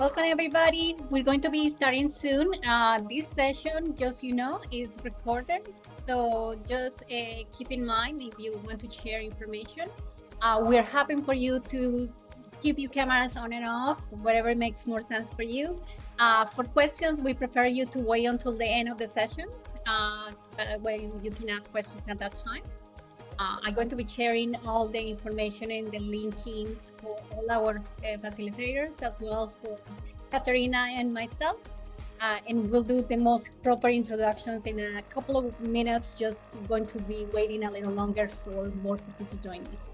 Welcome, everybody. We're going to be starting soon. This session, just is recorded. So just keep in mind if you want to share information. We're happy for you to keep your cameras on and off, whatever makes more sense for you. For questions, we prefer you to wait until the end of the session, when you can ask questions at that time. I'm going to be sharing all the information and the linkings for all our facilitators, as well for Katerina and myself. And we'll do the most proper introductions in a couple of minutes, just going to be waiting a little longer for more people to join us.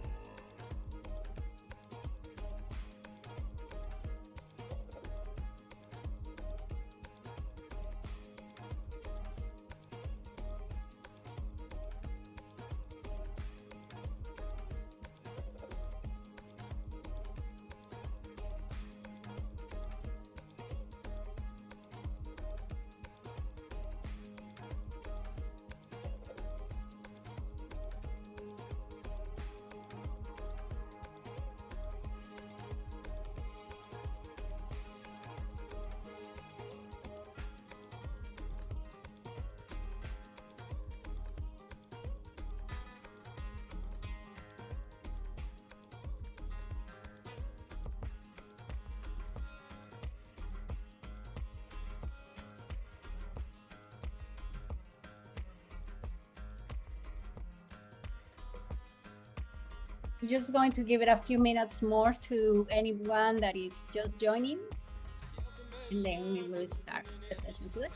I'm just going to give it a few minutes more to anyone that is just joining, and then we will start the session today.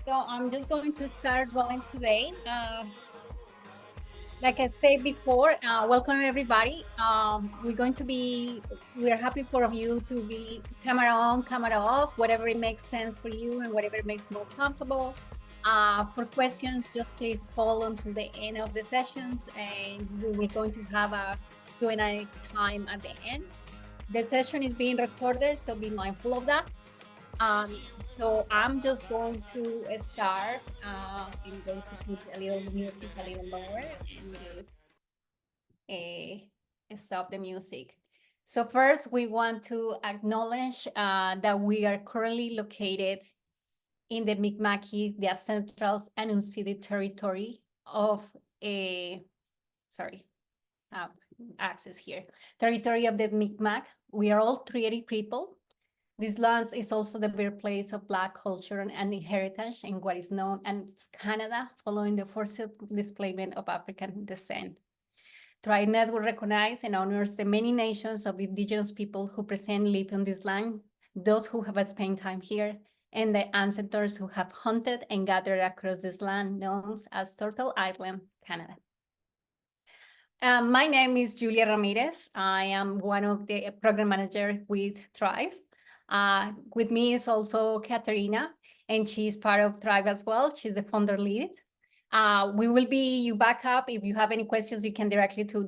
So I'm just going to start rolling today. Like I said before, welcome everybody. We're happy for you to be camera on, camera off, whatever it makes sense for you and whatever makes more comfortable. For questions, just please hold until the end of the sessions, and we're going to have a Q&A time at the end. The session is being recorded, so be mindful of that. So I'm just going to start. I'm going to put a little music a little lower and just stop the music. So first, we want to acknowledge that we are currently located in the Mi'kmaqi, the Central and unceded territory of access here. Territory of the Mi'kmaq. We are all treaty people. This land is also the birthplace of Black culture and heritage in what is known as Canada, following the forced displacement of African descent. Tribe Network recognizes and honors the many nations of indigenous people who present live on this land, those who have spent time here, and the ancestors who have hunted and gathered across this land known as Turtle Island, Canada. My name is Julia Ramirez. I am one of the program manager with Thrive. With me is also Katerina, and she's part of Thrive as well. She's the founder lead. We will be you back up. If you have any questions, you can directly to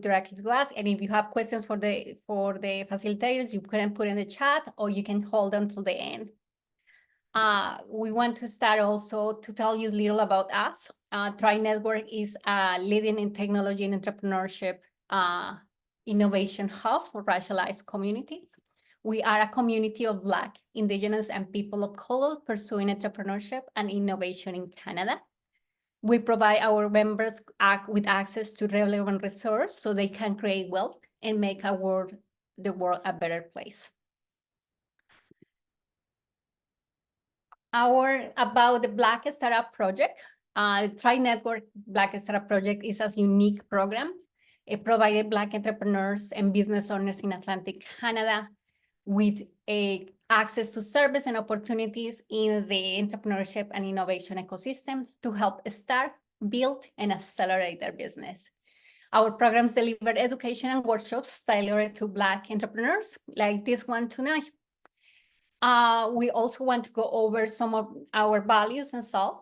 us. And if you have questions for the facilitators, you can put in the chat, or you can hold them till the end. We want to start also to tell you a little about us. Thrive Network is leading in technology and entrepreneurship innovation hub for racialized communities. We are a community of Black, Indigenous, and people of color pursuing entrepreneurship and innovation in Canada. We provide our members with access to relevant resources so they can create wealth and make the world a better place. About the Black Startup Project, Tri-Network Black Startup Project is a unique program. It provided Black entrepreneurs and business owners in Atlantic Canada with access to service and opportunities in the entrepreneurship and innovation ecosystem to help start, build, and accelerate their business. Our programs deliver education and workshops tailored to Black entrepreneurs, like this one tonight. We also want to go over some of our values and self.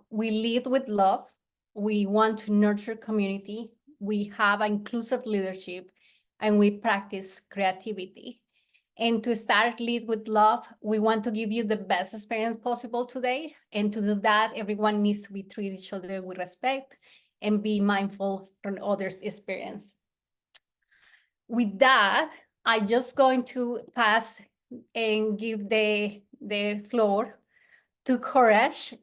We lead with love. We want to nurture community. We have inclusive leadership, and we practice creativity. And to start lead with love, we want to give you the best experience possible today. And to do that, everyone needs to treat each other with respect and be mindful from others' experience. With that, I'm just going to pass and give the floor to Courage.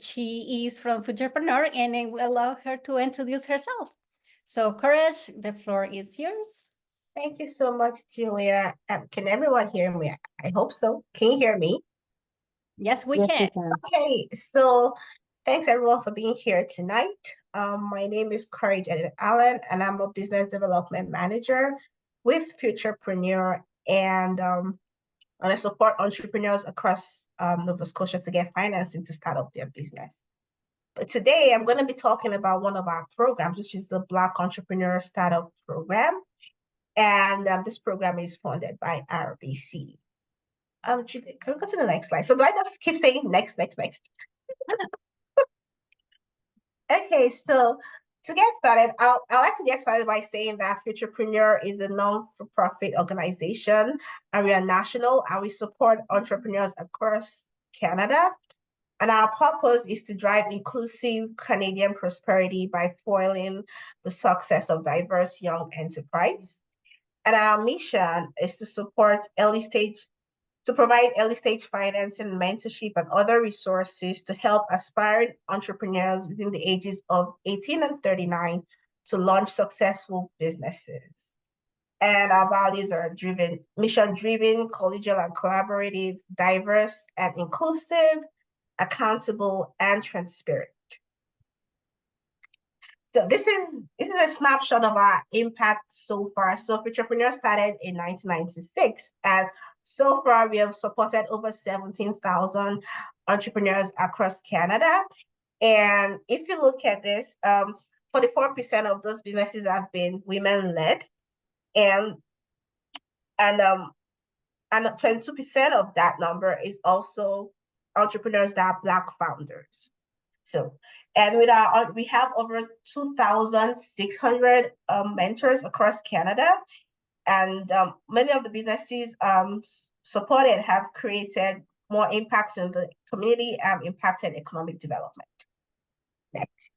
She is from Futurepreneur, and I will allow her to introduce herself. So Courage, the floor is yours. Thank you so much, Julia. Can everyone hear me? I hope so. Can you hear me? Yes, we can. Okay, so thanks everyone for being here tonight. My name is Courage Edith Allen, and I'm a business development manager with Futurepreneur, and I support entrepreneurs across Nova Scotia to get financing to start up their business. But today I'm going to be talking about one of our programs, which is the Black Entrepreneur Startup Program. And this program is funded by RBC. Can we go to the next slide? So do I just keep saying next? Okay, so to get started, I like to get started by saying that Futurepreneur is a non-for-profit organization, and we are national, and we support entrepreneurs across Canada. And our purpose is to drive inclusive Canadian prosperity by foiling the success of diverse young enterprise. And our mission is to provide early stage financing, mentorship, and other resources to help aspiring entrepreneurs within the ages of 18 and 39 to launch successful businesses. And our values are mission-driven, collegial and collaborative, diverse and inclusive, accountable, and transparent. So this is a snapshot of our impact so far. So Futurepreneur started in 1996, and so far we have supported over 17,000 entrepreneurs across Canada. And if you look at this, 44% of those businesses have been women-led, and 22% of that number is also entrepreneurs that are Black founders. So, and we have over 2,600 mentors across Canada, and many of the businesses supported have created more impacts in the community and impacted economic development. Next.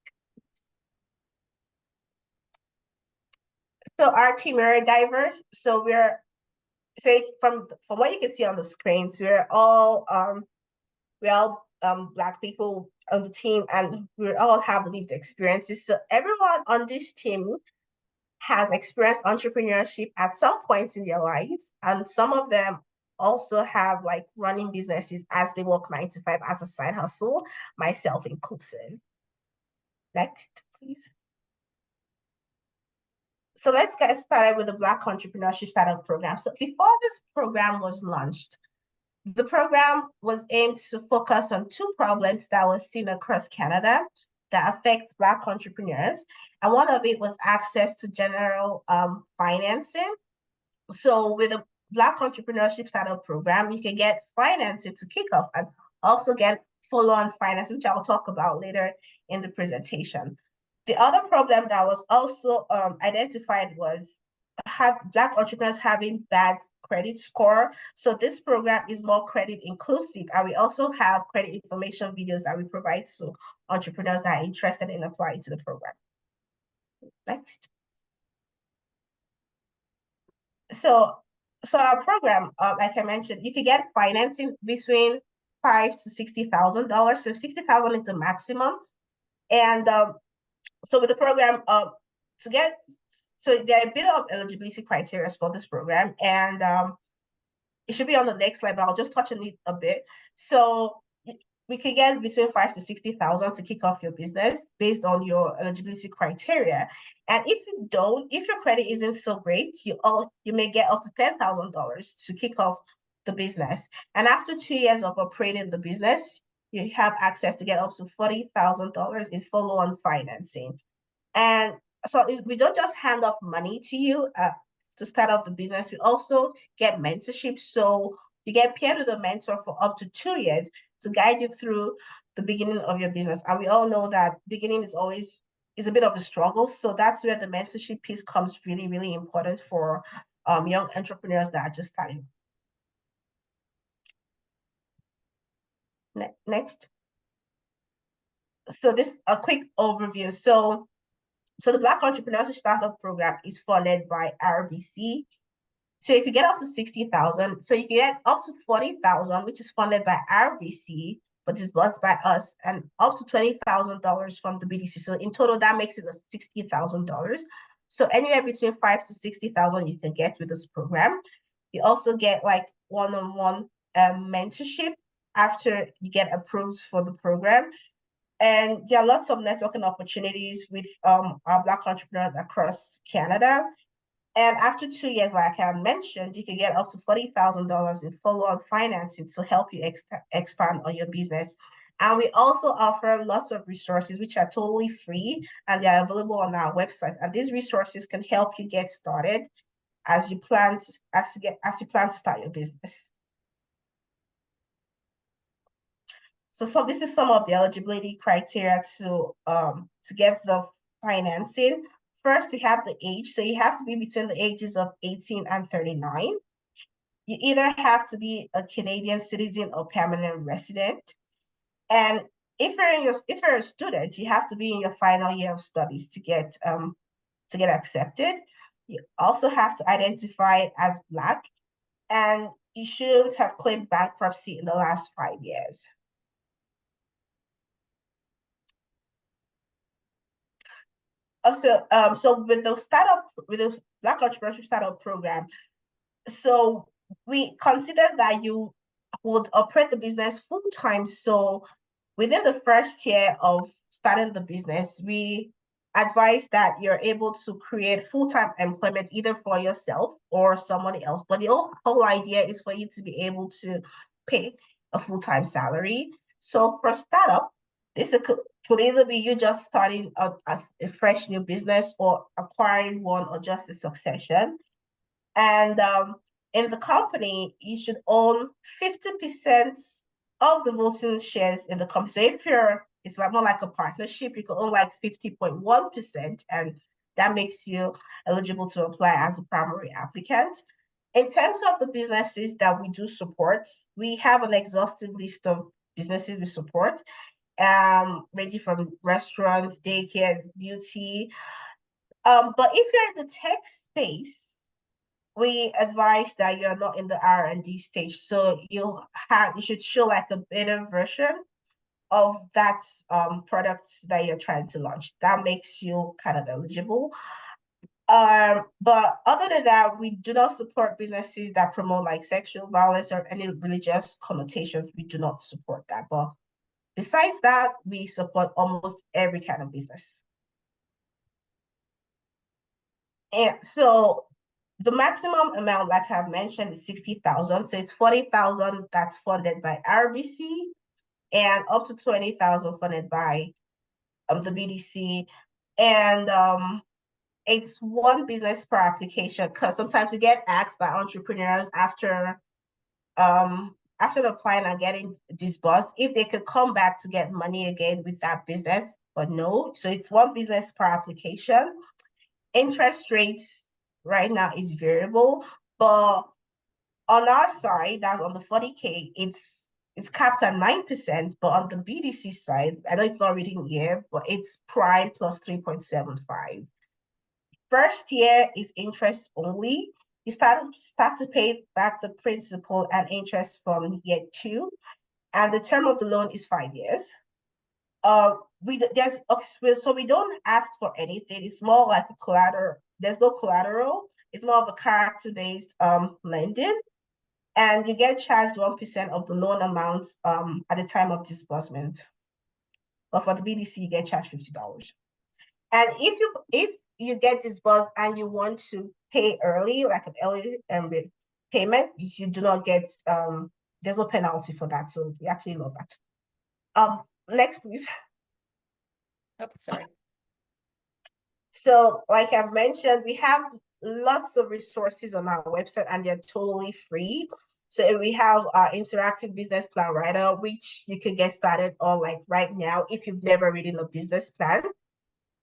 So our team are diverse. So from what you can see on the screens, we're all Black people on the team, and we all have lived experiences. So everyone on this team has experienced entrepreneurship at some point in their lives, and some of them also have like running businesses as they work 9 to 5 as a side hustle, myself inclusive. Next, please. So let's get started with the Black Entrepreneurship Startup Program. So before this program was launched, the program was aimed to focus on 2 problems that were seen across Canada that affect Black entrepreneurs. And one of it was access to general financing. So with the Black Entrepreneurship Startup Program, you can get financing to kick off and also get follow-on financing, which I'll talk about later in the presentation. The other problem that was also identified was Black entrepreneurs having bad credit score. So this program is more credit inclusive, and we also have credit information videos that we provide to entrepreneurs that are interested in applying to the program. Next. so our program, like I mentioned, you can get financing between $5,000 to $60,000. So 60,000 is the maximum. And so with the program, to get, so there are a bit of eligibility criteria for this program, and it should be on the next slide, but I'll just touch on it a bit. So we can get between 5 to 60,000 to kick off your business based on your eligibility criteria. And if your credit isn't so great, you may get up to $10,000 to kick off the business. And after 2 years of operating the business, you have access to get up to $40,000 in follow-on financing. And so we don't just hand off money to you to start off the business. We also get mentorship. So you get paired with a mentor for up to 2 years to guide you through the beginning of your business. And we all know that beginning is a bit of a struggle. So that's where the mentorship piece comes really, really important for young entrepreneurs that are just starting. Next. So this a quick overview. So the Black Entrepreneurship Startup Program is funded by RBC. So you can get up to 60,000. So you can get up to 40,000, which is funded by RBC, but disbursed by us, and up to $20,000 from the BDC. So in total, that makes it $60,000. So anywhere between 5 to 60,000 you can get with this program. You also get like one-on-one mentorship after you get approved for the program. And there are lots of networking opportunities with our Black entrepreneurs across Canada. And after 2 years, like I mentioned, you can get up to $40,000 in follow-on financing to help you expand on your business. And we also offer lots of resources which are totally free, and they are available on our website. And these resources can help you get started as you plan to start your business. So this is some of the eligibility criteria to get the financing. First, we have the age. So you have to be between the ages of 18 and 39. You either have to be a Canadian citizen or permanent resident. And if you're a student, you have to be in your final year of studies to get accepted. You also have to identify as Black, and you should have claimed bankruptcy in the last 5 years. Also, so with the Black Entrepreneurship Startup Program, so we consider that you would operate the business full time. So within the first year of starting the business, we advise that you're able to create full-time employment either for yourself or somebody else. But the whole idea is for you to be able to pay a full-time salary. So for startup, this could either be you just starting a fresh new business or acquiring one or just a succession. And in the company, you should own 50% of the voting shares in the company. So if it's like more like a partnership, you can own like 50.1%, and that makes you eligible to apply as a primary applicant. In terms of the businesses that we do support, we have an exhaustive list of businesses we support, ranging from restaurants, daycare, beauty. But if you're in the tech space, we advise that you're not in the R&D stage. So you should show like a beta version of that product that you're trying to launch. That makes you kind of eligible. But other than that, we do not support businesses that promote like sexual violence or any religious connotations. We do not support that. But besides that, we support almost every kind of business. And so the maximum amount, like I've mentioned, is 60,000. So it's 40,000 that's funded by RBC, and up to 20,000 funded by the BDC. And it's one business per application, because sometimes you get asked by entrepreneurs after applying and getting disbursed if they could come back to get money again with that business, but no. So it's one business per application. Interest rates right now is variable, but on our side, that's on the 40K, it's capped at 9%, but on the BDC side, I know it's not written here, but it's prime plus 3.75. First year is interest only, You start to pay back the principal and interest from year 2, and the term of the loan is 5 years. So we don't ask for anything. It's more like a collateral. There's no collateral. It's more of a character-based lending, and you get charged 1% of the loan amount at the time of disbursement. But for the BDC, you get charged $50. And if you get disbursed and you want to pay early, like an early payment, you do not get there's no penalty for that. So we actually love that. Next, please. Oh, sorry. So, like I've mentioned, we have lots of resources on our website and they're totally free. So we have our interactive business plan writer, which you can get started on like right now if you've never written a business plan.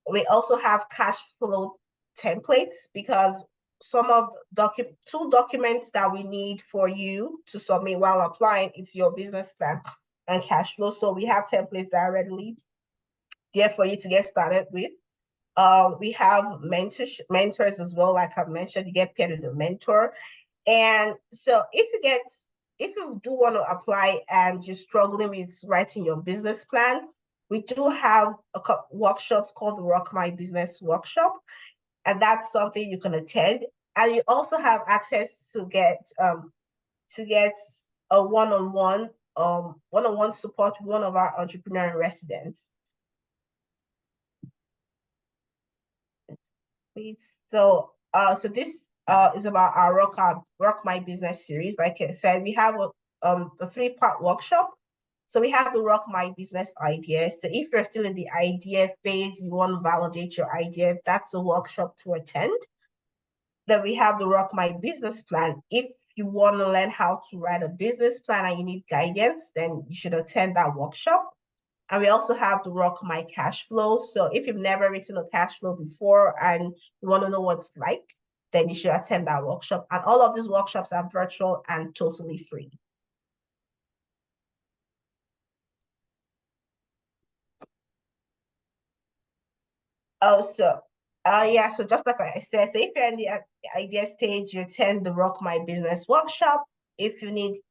We also have cash flow templates because some of two documents that we need for you to submit while applying, it's your business plan and cash flow. So we have templates that are readily there for you to get started with. We have mentors as well. Like I've mentioned, you get paired with a mentor. And so if you do want to apply and you're struggling with writing your business plan, we do have a couple workshops called the Rock My Business Workshop, and that's something you can attend. And you also have access to get a one-on-one support with one of our entrepreneur in residence. So this is about our Rock My Business series. Like I said, we have a 3-part workshop. So we have the Rock My Business idea. So if you're still in the idea phase, you want to validate your idea, that's a workshop to attend. Then we have the Rock My Business plan. If you want to learn how to write a business plan and you need guidance, then you should attend that workshop. And we also have the Rock My Cash Flow. So if you've never written a cash flow before and you want to know what it's like, then you should attend that workshop. And all of these workshops are virtual and totally free. Oh, so so just like I said, so if you're in the idea stage, you attend the Rock My Business workshop. If you need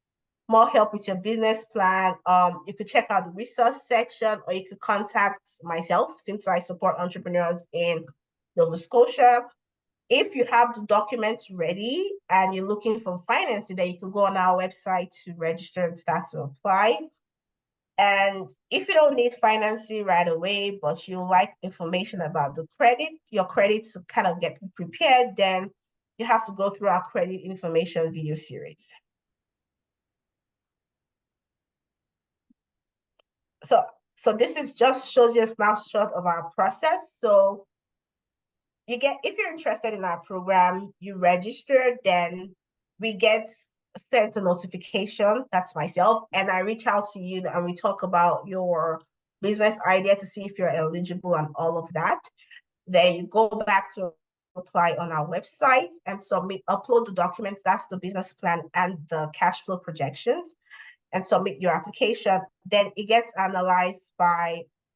more help with your business plan, you could check out the resource section, or you could contact myself since I support entrepreneurs in Nova Scotia. If you have the documents ready and you're looking for financing, then you can go on our website to register and start to apply. And if you don't need financing right away, but you like information about your credit to kind of get prepared, then you have to go through our credit information video series. So this is just shows you a snapshot of our process. So if you're interested in our program, you register, then we get sent a notification, that's myself, and I reach out to you and we talk about your business idea to see if you're eligible and all of that. Then you go back to apply on our website and upload the documents, that's the business plan and the cash flow projections, and submit your application. Then it gets analyzed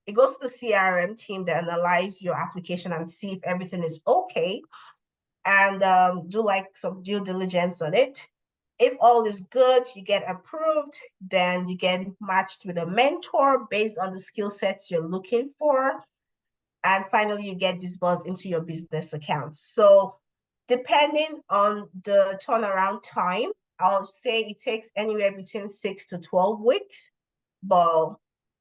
it goes to the CRM team that analyze your application and see if everything is okay, and do like some due diligence on it. If all is good, you get approved, then you get matched with a mentor based on the skill sets you're looking for. And finally, you get disbursed into your business account. So depending on the turnaround time, I'll say it takes anywhere between 6 to 12 weeks. But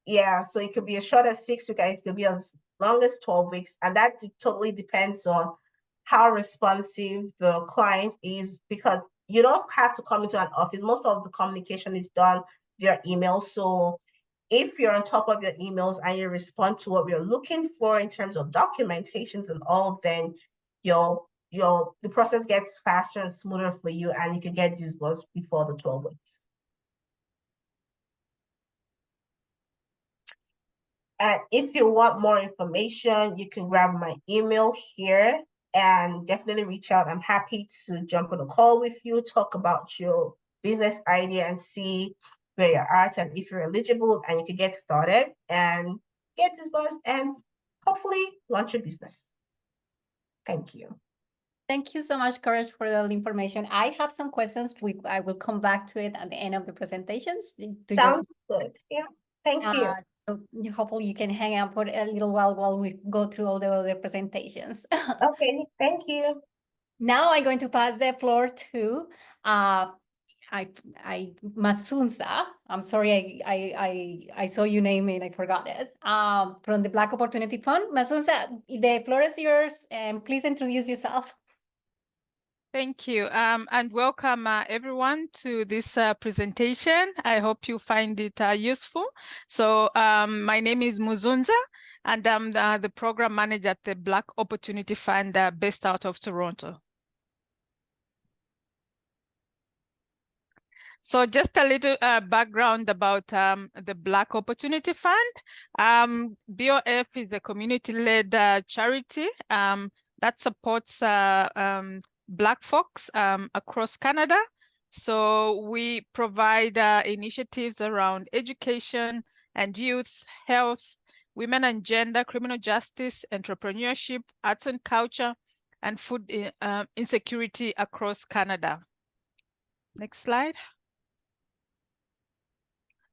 yeah, so it could be as short as 6 weeks, and it could be as long as 12 weeks. And that totally depends on how responsive the client is, because you don't have to come into an office. Most of the communication is done via email. So if you're on top of your emails and you respond to what we're looking for in terms of documentations and all, then the process gets faster and smoother for you, and you can get disbursed before the 12 weeks. And if you want more information, you can grab my email here and definitely reach out. I'm happy to jump on a call with you, talk about your business idea and see where you're at and if you're eligible, and you can get started and get disbursed and hopefully launch your business. Thank you. Thank you so much, Courage, for the information. I have some questions. I will come back to it at the end of the presentations. Sounds good. Yeah. Thank you. So hopefully you can hang out for a little while we go through all the other presentations. Okay, thank you. Now I'm going to pass the floor to Masunza. I'm sorry, I saw your name and I forgot it. From the Black Opportunity Fund. Masunza, the floor is yours, and please introduce yourself. Thank you, and welcome everyone to this presentation. I hope you find it useful. So my name is Muzunza, and I'm the program manager at the Black Opportunity Fund based out of Toronto. So just a little background about the Black Opportunity Fund. BOF is a community-led charity that supports Black folks across Canada. So we provide initiatives around education and youth, health, women and gender, criminal justice, entrepreneurship, arts and culture, and food insecurity across Canada. Next slide.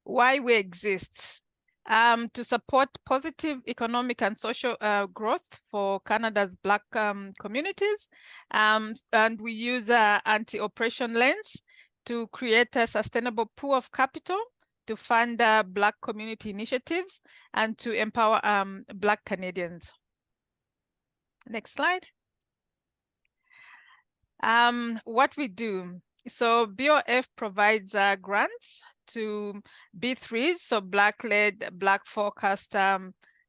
Why we exist. To support positive economic and social growth for Canada's Black communities. And we use anti-oppression lens to create a sustainable pool of capital to fund Black community initiatives and to empower Black Canadians. Next slide. What we do. So BOF provides grants to B3s, so Black-led, Black-focused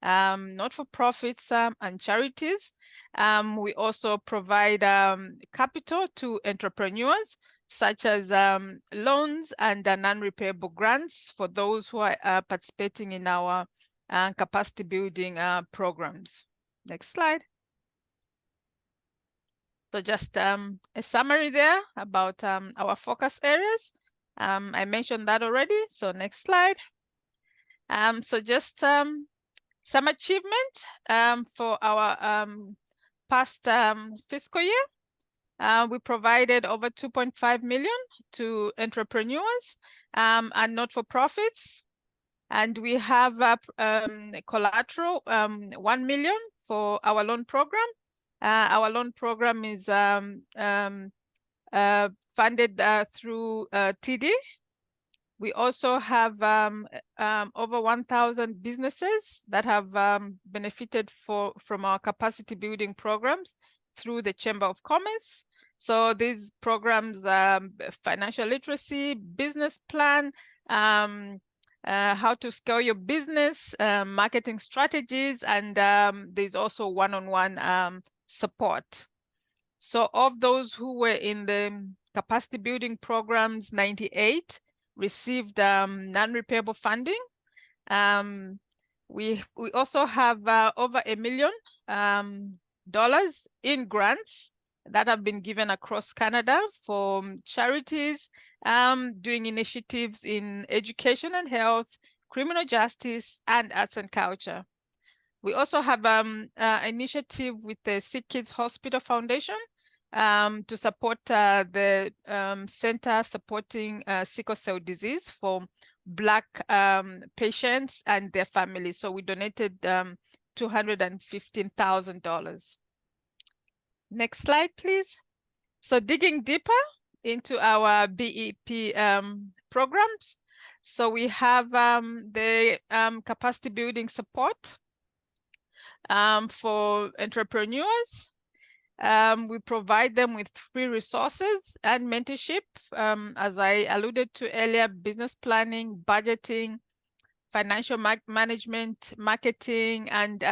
not-for-profits and charities. We also provide capital to entrepreneurs, such as loans and non-repayable grants for those who are participating in our capacity building programs. Next slide. So just a summary there about our focus areas. I mentioned that already, so next slide. So just some achievement for our past fiscal year. We provided over 2.5 million to entrepreneurs and not-for-profits. And we have collateral, 1 million for our loan program. Our loan program is funded through TD. We also have over 1,000 businesses that have benefited from our capacity building programs through the Chamber of Commerce. So these programs, financial literacy, business plan, how to scale your business, marketing strategies, and there's also one-on-one support. So of those who were in the capacity building programs, 98 received non-repayable funding. We also have over $1 million in grants that have been given across Canada for charities doing initiatives in education and health, criminal justice, and arts and culture. We also have an initiative with the Sick Kids Hospital Foundation to support the center supporting sickle cell disease for Black patients and their families. So we donated $215,000. Next slide, please. So digging deeper into our BEP programs. So we have the capacity building support for entrepreneurs. We provide them with free resources and mentorship, as I alluded to earlier, business planning, budgeting, financial management, marketing, and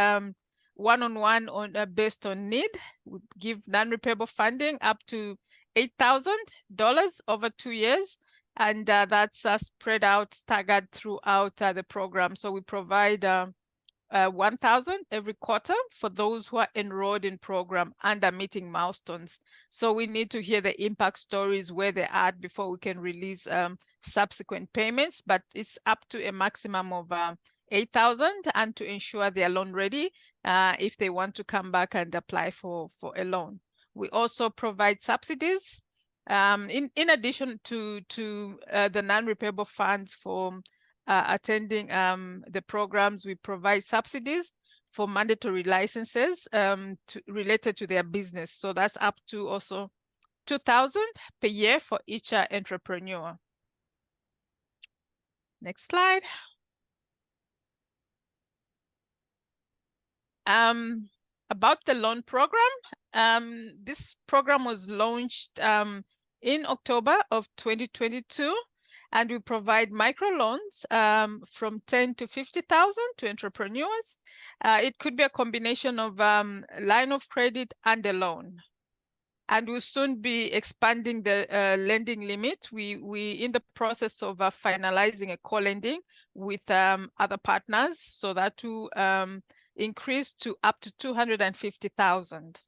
one-on-one based on need. We give non-repayable funding up to $8,000 over 2 years, and that's spread out, staggered throughout the program. So we provide 1,000 every quarter for those who are enrolled in program and are meeting milestones. So we need to hear the impact stories, where they're at, before we can release subsequent payments, but it's up to a maximum of 8,000, and to ensure they are loan ready if they want to come back and apply for a loan. We also provide subsidies in addition to the non-repayable funds for attending the programs. We provide subsidies for mandatory licenses related to their business. So that's up to also $2,000 per year for each entrepreneur. Next slide. About the loan program, this program was launched in October of 2022, and we provide microloans from 10 to 50,000 to entrepreneurs. It could be a combination of line of credit and a loan. And we'll soon be expanding the lending limit. We in the process of finalizing a co-lending with other partners, so that to increase to up to 250,000.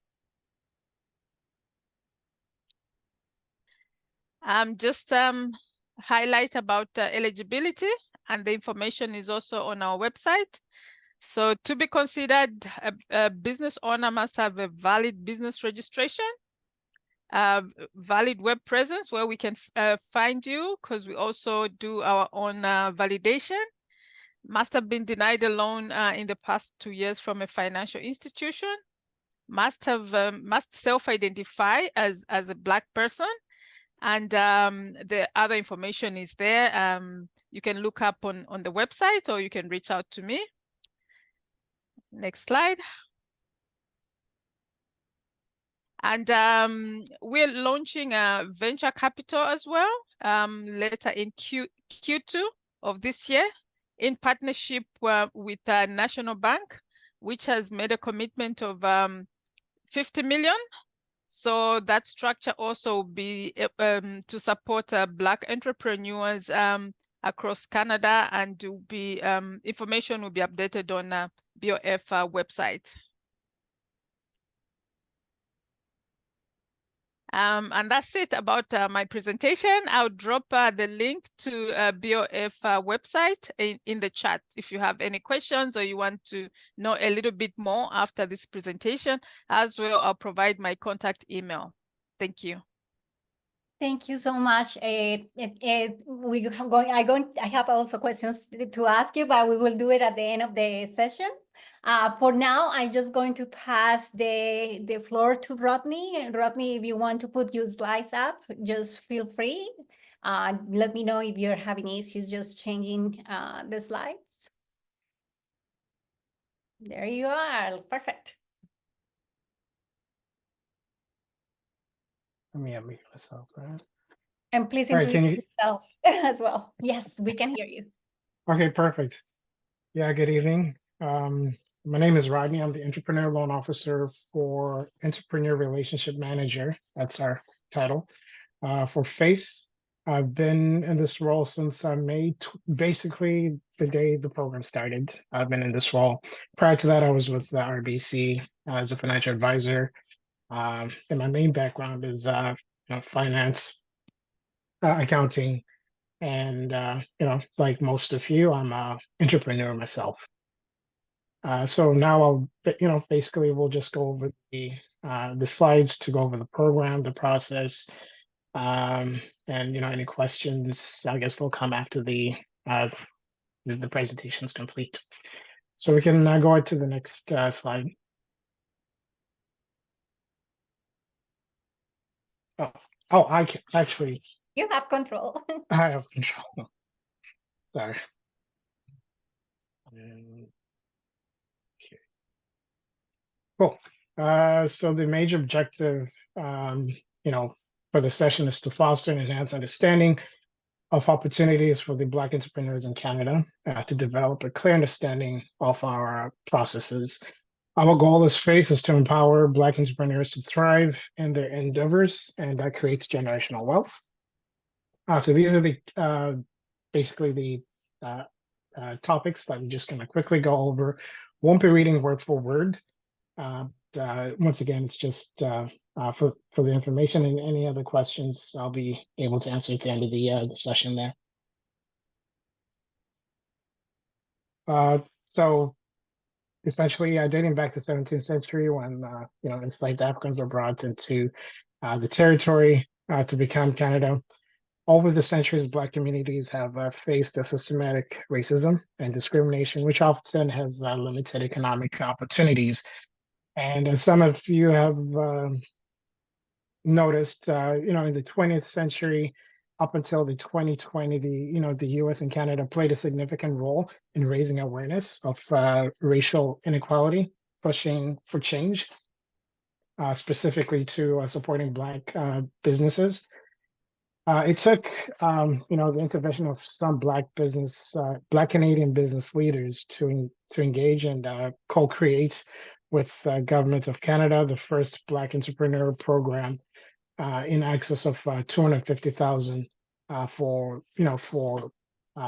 Just highlight about eligibility, and the information is also on our website. So to be considered, a business owner must have a valid business registration, valid web presence where we can find you, because we also do our own validation. Must have been denied a loan in the past 2 years from a financial institution. Must self-identify as a Black person, and the other information is there. You can look up on the website, or you can reach out to me. Next slide. And we're launching a venture capital as well later in Q2 of this year, in partnership with National Bank, which has made a commitment of 50 million. So that structure also will be to support Black entrepreneurs across Canada, and will be information will be updated on BOF website. And that's it about my presentation. I'll drop the link to BOF website in the chat. If you have any questions, or you want to know a little bit more after this presentation, as well, I'll provide my contact email. Thank you. Thank you so much. I have also questions to ask you, but we will do it at the end of the session. For now, I'm just going to pass the floor to Rodney. Rodney, if you want to put your slides up, just feel free. Let me know if you're having issues just changing the slides. There you are. Perfect. Let me unmute myself. Right? And please All right, introduce yourself as well. Yes, we can hear you. Okay, perfect. Yeah, good evening. My name is Rodney. I'm the Entrepreneur Loan Officer for Entrepreneur Relationship Manager. That's our title for FACE. I've been in this role since May, basically the day the program started. I've been in this role. Prior to that, I was with the RBC as a financial advisor. And my main background is finance, accounting, and like most of you, I'm an entrepreneur myself. So now I'll, basically we'll just go over the slides to go over the program, the process, and any questions, I guess they'll come after the presentation is complete. So we can go on to the next slide. Oh, I can actually. You have control. I have control. Sorry. Okay. Cool. So the major objective, for the session is to foster and enhance understanding of opportunities for the Black entrepreneurs in Canada, to develop a clear understanding of our processes. Our goal as FACE is to empower Black entrepreneurs to thrive in their endeavors, and that creates generational wealth. So these are the basically the topics that I'm just going to quickly go over. Won't be reading word for word. Once again, it's just for the information, and any other questions I'll be able to answer at the end of the session there. So essentially dating back to 17th century when enslaved Africans were brought into the territory to become Canada. Over the centuries, Black communities have faced a systematic racism and discrimination, which often has limited economic opportunities. And as some of you have noticed, in the 20th century, up until the 2020, the U.S. and Canada played a significant role in raising awareness of racial inequality, pushing for change, specifically to supporting Black businesses. It took, the intervention of some Black Canadian business leaders to engage and co-create with the government of Canada the first Black entrepreneur program in excess of 250,000 for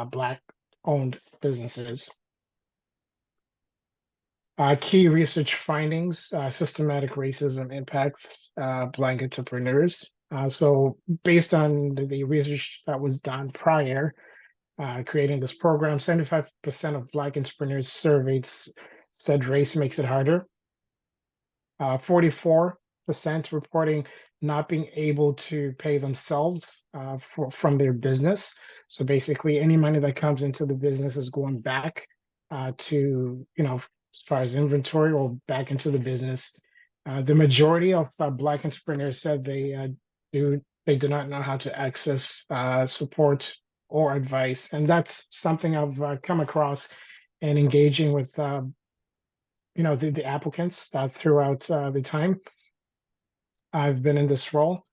Black-owned businesses. Key research findings: systematic racism impacts Black entrepreneurs. So based on the research that was done prior creating this program, 75% of Black entrepreneurs surveyed said race makes it harder. 44% reporting not being able to pay themselves from their business. So basically any money that comes into the business is going back to, as far as inventory or back into the business. The majority of Black entrepreneurs said they do not know how to access support or advice. And that's something I've come across in engaging with the applicants throughout the time I've been in this role.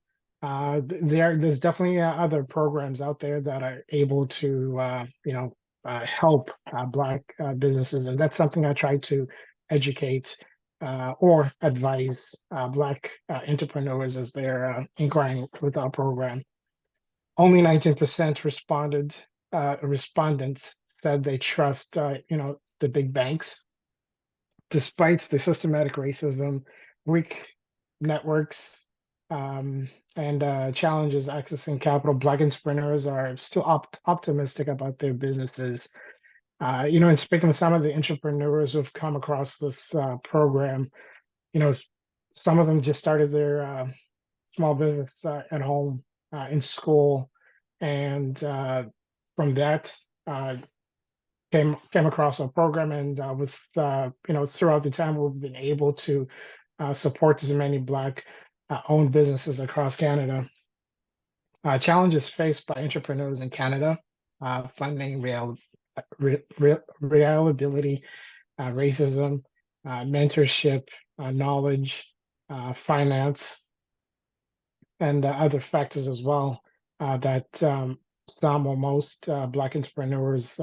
There's definitely other programs out there that are able to help Black businesses, and that's something I try to educate or advise Black entrepreneurs as they're inquiring with our program. Only 19% respondents said they trust the big banks. Despite the systematic racism, weak networks, and challenges accessing capital, Black entrepreneurs are still optimistic about their businesses. And speaking with some of the entrepreneurs who've come across this program, some of them just started their small business at home, in school, and from that came across our program, and with throughout the time we've been able to support as many Black owned businesses across Canada. Challenges faced by entrepreneurs in Canada: funding, reliability, racism, mentorship, knowledge, finance, and other factors as well that some or most Black entrepreneurs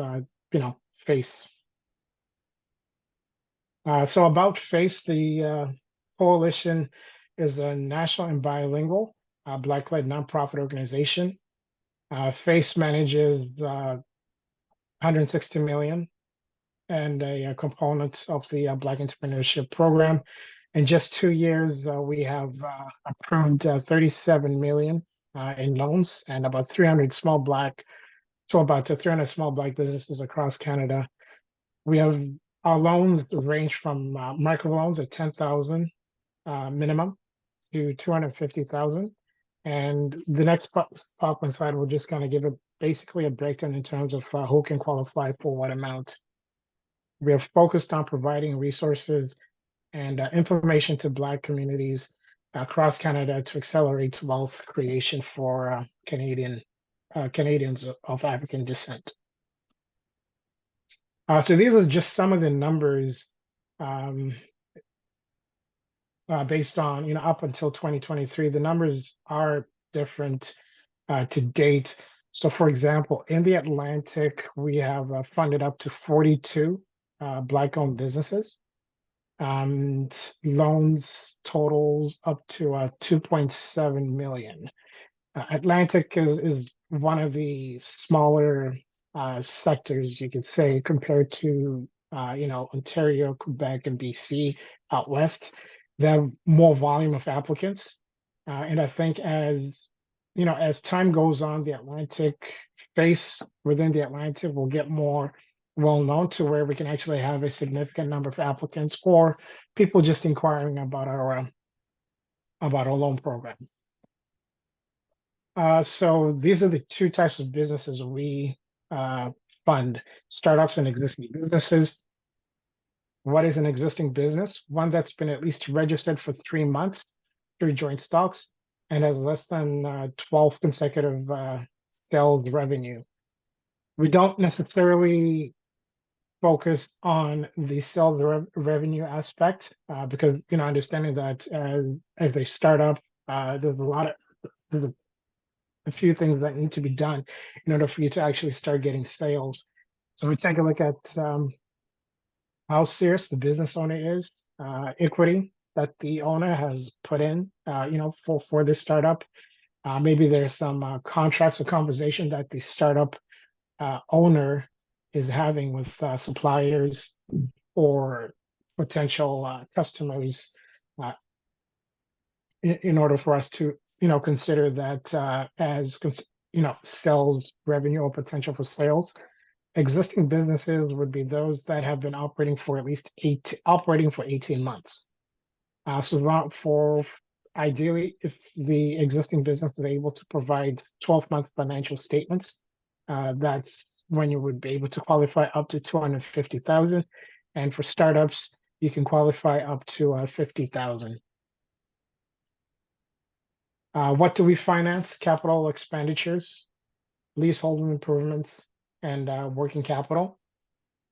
face. So about FACE, the coalition is a national and bilingual Black-led nonprofit organization. FACE manages 160 million and a component of the Black entrepreneurship program. In just 2 years, we have approved 37 million in loans and about 300 small Black businesses across Canada. We have our loans range from microloans at 10,000 minimum to 250,000. And the next PowerPoint slide, we're just going to give basically a breakdown in terms of who can qualify for what amount. We have focused on providing resources and information to Black communities across Canada to accelerate wealth creation for Canadians of African descent. So these are just some of the numbers based on, up until 2023. The numbers are different to date. So for example, in the Atlantic, we have funded up to 42 Black-owned businesses. And loans totals up to 2.7 million. Atlantic is one of the smaller sectors, you could say, compared to Ontario, Quebec, and BC out west. They have more volume of applicants, and I think as time goes on, the Atlantic FACE within the Atlantic will get more well known to where we can actually have a significant number of applicants or people just inquiring about our loan program. So these are the two types of businesses we fund: startups and existing businesses. What is an existing business? One that's been at least registered for 3 months through joint stocks and has less than 12 consecutive sales revenue. We don't necessarily focus on the sales revenue aspect because, understanding that as a startup, there's a few things that need to be done in order for you to actually start getting sales. So we take a look at how serious the business owner is, equity that the owner has put in, for this startup. Maybe there's some contracts or conversation that the startup owner is having with suppliers or potential customers in order for us to, consider that as, sales revenue or potential for sales. Existing businesses would be those that have been operating for at least 18 months. So not for ideally, if the existing business is able to provide 12-month financial statements, that's when you would be able to qualify up to 250,000. And for startups, you can qualify up to 50,000. What do we finance? Capital expenditures, leasehold improvements, and working capital.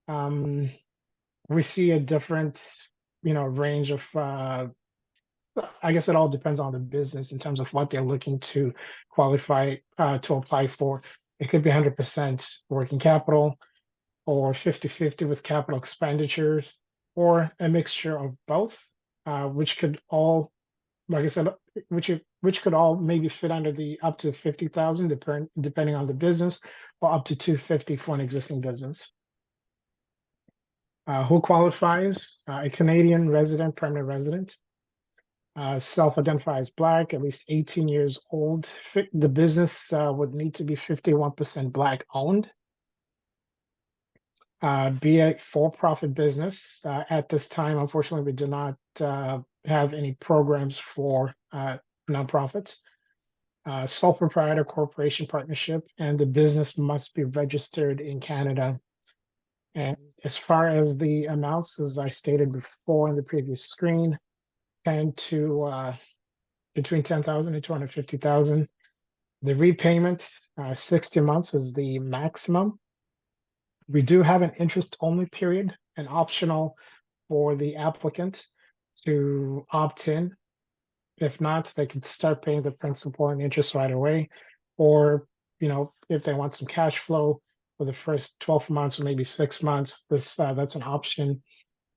We see a different, range of, I guess it all depends on the business in terms of what they're looking to qualify to apply for. It could be 100% working capital or 50-50 with capital expenditures or a mixture of both, which could all, like I said, which could all maybe fit under the up to 50,000 depending on the business, or up to 250 for an existing business. Who qualifies? A Canadian resident, permanent resident, self-identifies Black, at least 18 years old. The business would need to be 51% Black owned. Be a for-profit business. At this time, unfortunately, we do not have any programs for nonprofits. Sole proprietor corporation partnership, and the business must be registered in Canada. And as far as the amounts, as I stated before in the previous screen, between 10,000 and 250,000. The repayment, 60 months is the maximum. We do have an interest-only period, and optional for the applicant to opt in. If not, they can start paying the principal and interest right away. Or, if they want some cash flow for the first 12 months or maybe 6 months, that's an option.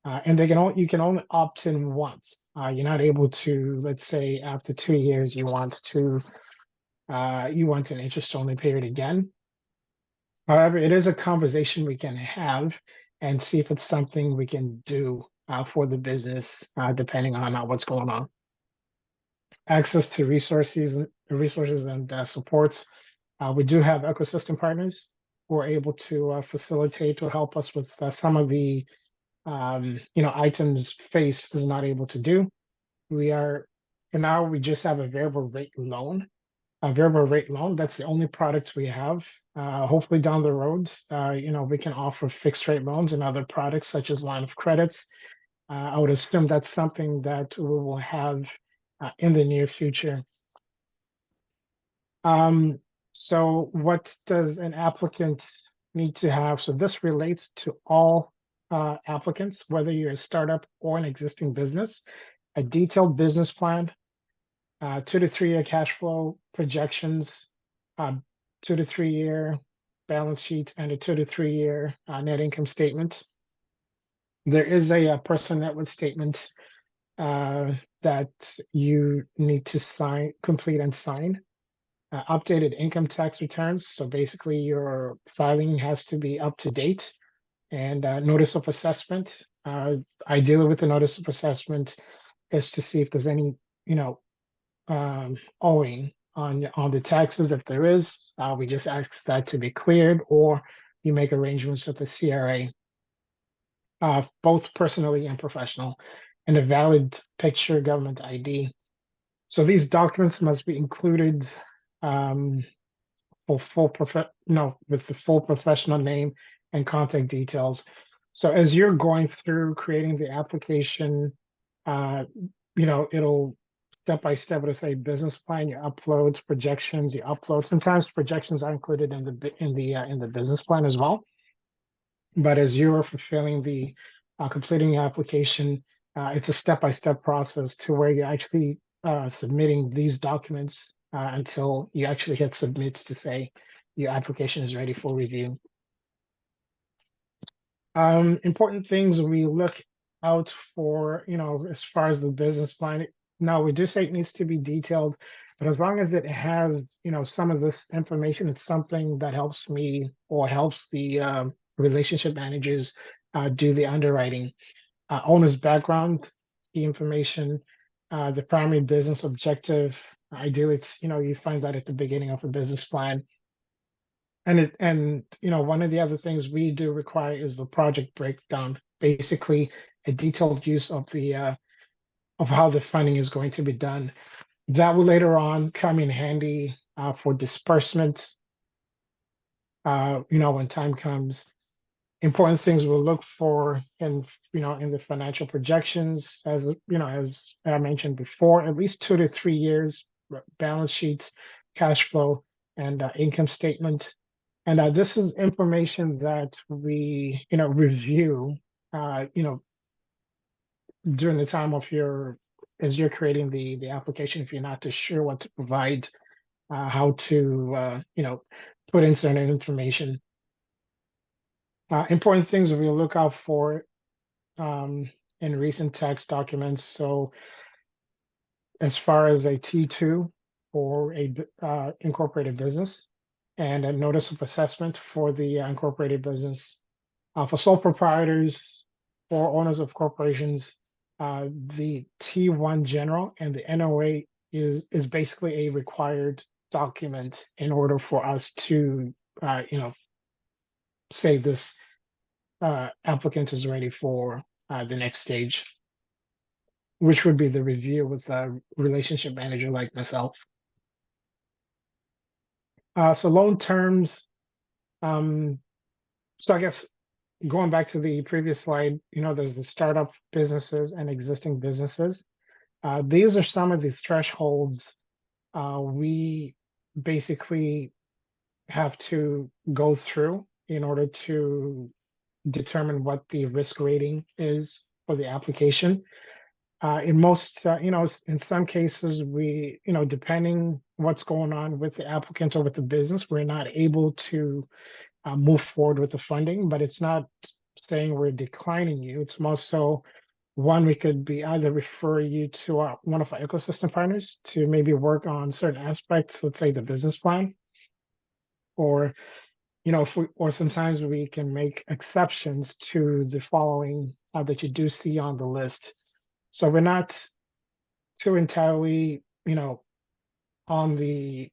And you can only opt in once. You're not able to, let's say, after 2 years, you want an interest-only period again. However, it is a conversation we can have and see if it's something we can do for the business, depending on what's going on. Access to resources and supports. We do have ecosystem partners who are able to facilitate or help us with some of the items FACE is not able to do. For now, we just have a variable rate loan. A variable rate loan, that's the only product we have. Hopefully down the road, we can offer fixed rate loans and other products such as line of credits. I would assume that's something that we will have in the near future. So what does an applicant need to have? So this relates to all applicants, whether you're a startup or an existing business. A detailed business plan, 2 to 3 year cash flow projections, 2 to 3 year balance sheet, and a 2 to 3 year net income statement. There is a personal net worth statement that you need to complete and sign. Updated income tax returns. So basically your filing has to be up to date, and notice of assessment. Ideally with the notice of assessment is to see if there's any, owing on the taxes. If there is, we just ask that to be cleared, or you make arrangements with the CRA, both personally and professional, and a valid picture government ID. So these documents must be included with the full professional name and contact details. So as you're going through creating the application, it'll step by step, it'll say business plan, your uploads, projections, you upload. Sometimes projections are included in the business plan as well. But as you're fulfilling the completing the application, it's a step-by-step process to where you're actually submitting these documents until you actually hit submit to say your application is ready for review. Important things we look out for, as far as the business plan. Now, we do say it needs to be detailed, but as long as it has, some of this information, it's something that helps me or helps the relationship managers do the underwriting. Owner's background, key information, the primary business objective. Ideally, it's, you find that at the beginning of a business plan. And one of the other things we do require is the project breakdown, basically a detailed use of the of how the funding is going to be done. That will later on come in handy for disbursement. When time comes. Important things we'll look for in the financial projections, as I mentioned before, at least 2 to 3 years, balance sheets, cash flow, and income statement. And this is information that we review during the time of as you're creating the application. If you're not too sure what to provide, how to put in certain information. Important things we'll look out for in recent tax documents. So as far as a T2 for a incorporated business, and a notice of assessment for the incorporated business. For sole proprietors or owners of corporations, the T1 general and the NOA is basically a required document in order for us to say this applicant is ready for the next stage, which would be the review with a relationship manager like myself. So loan terms. So I guess going back to the previous slide, there's the startup businesses and existing businesses. These are some of the thresholds we basically have to go through in order to determine what the risk rating is for the application. In most, in some cases, we, depending what's going on with the applicant or with the business, we're not able to move forward with the funding, but it's not saying we're declining you. It's more so, one, we could be either refer you to one of our ecosystem partners to maybe work on certain aspects, let's say the business plan, or or sometimes we can make exceptions to the following that you do see on the list. So we're not too entirely, on the,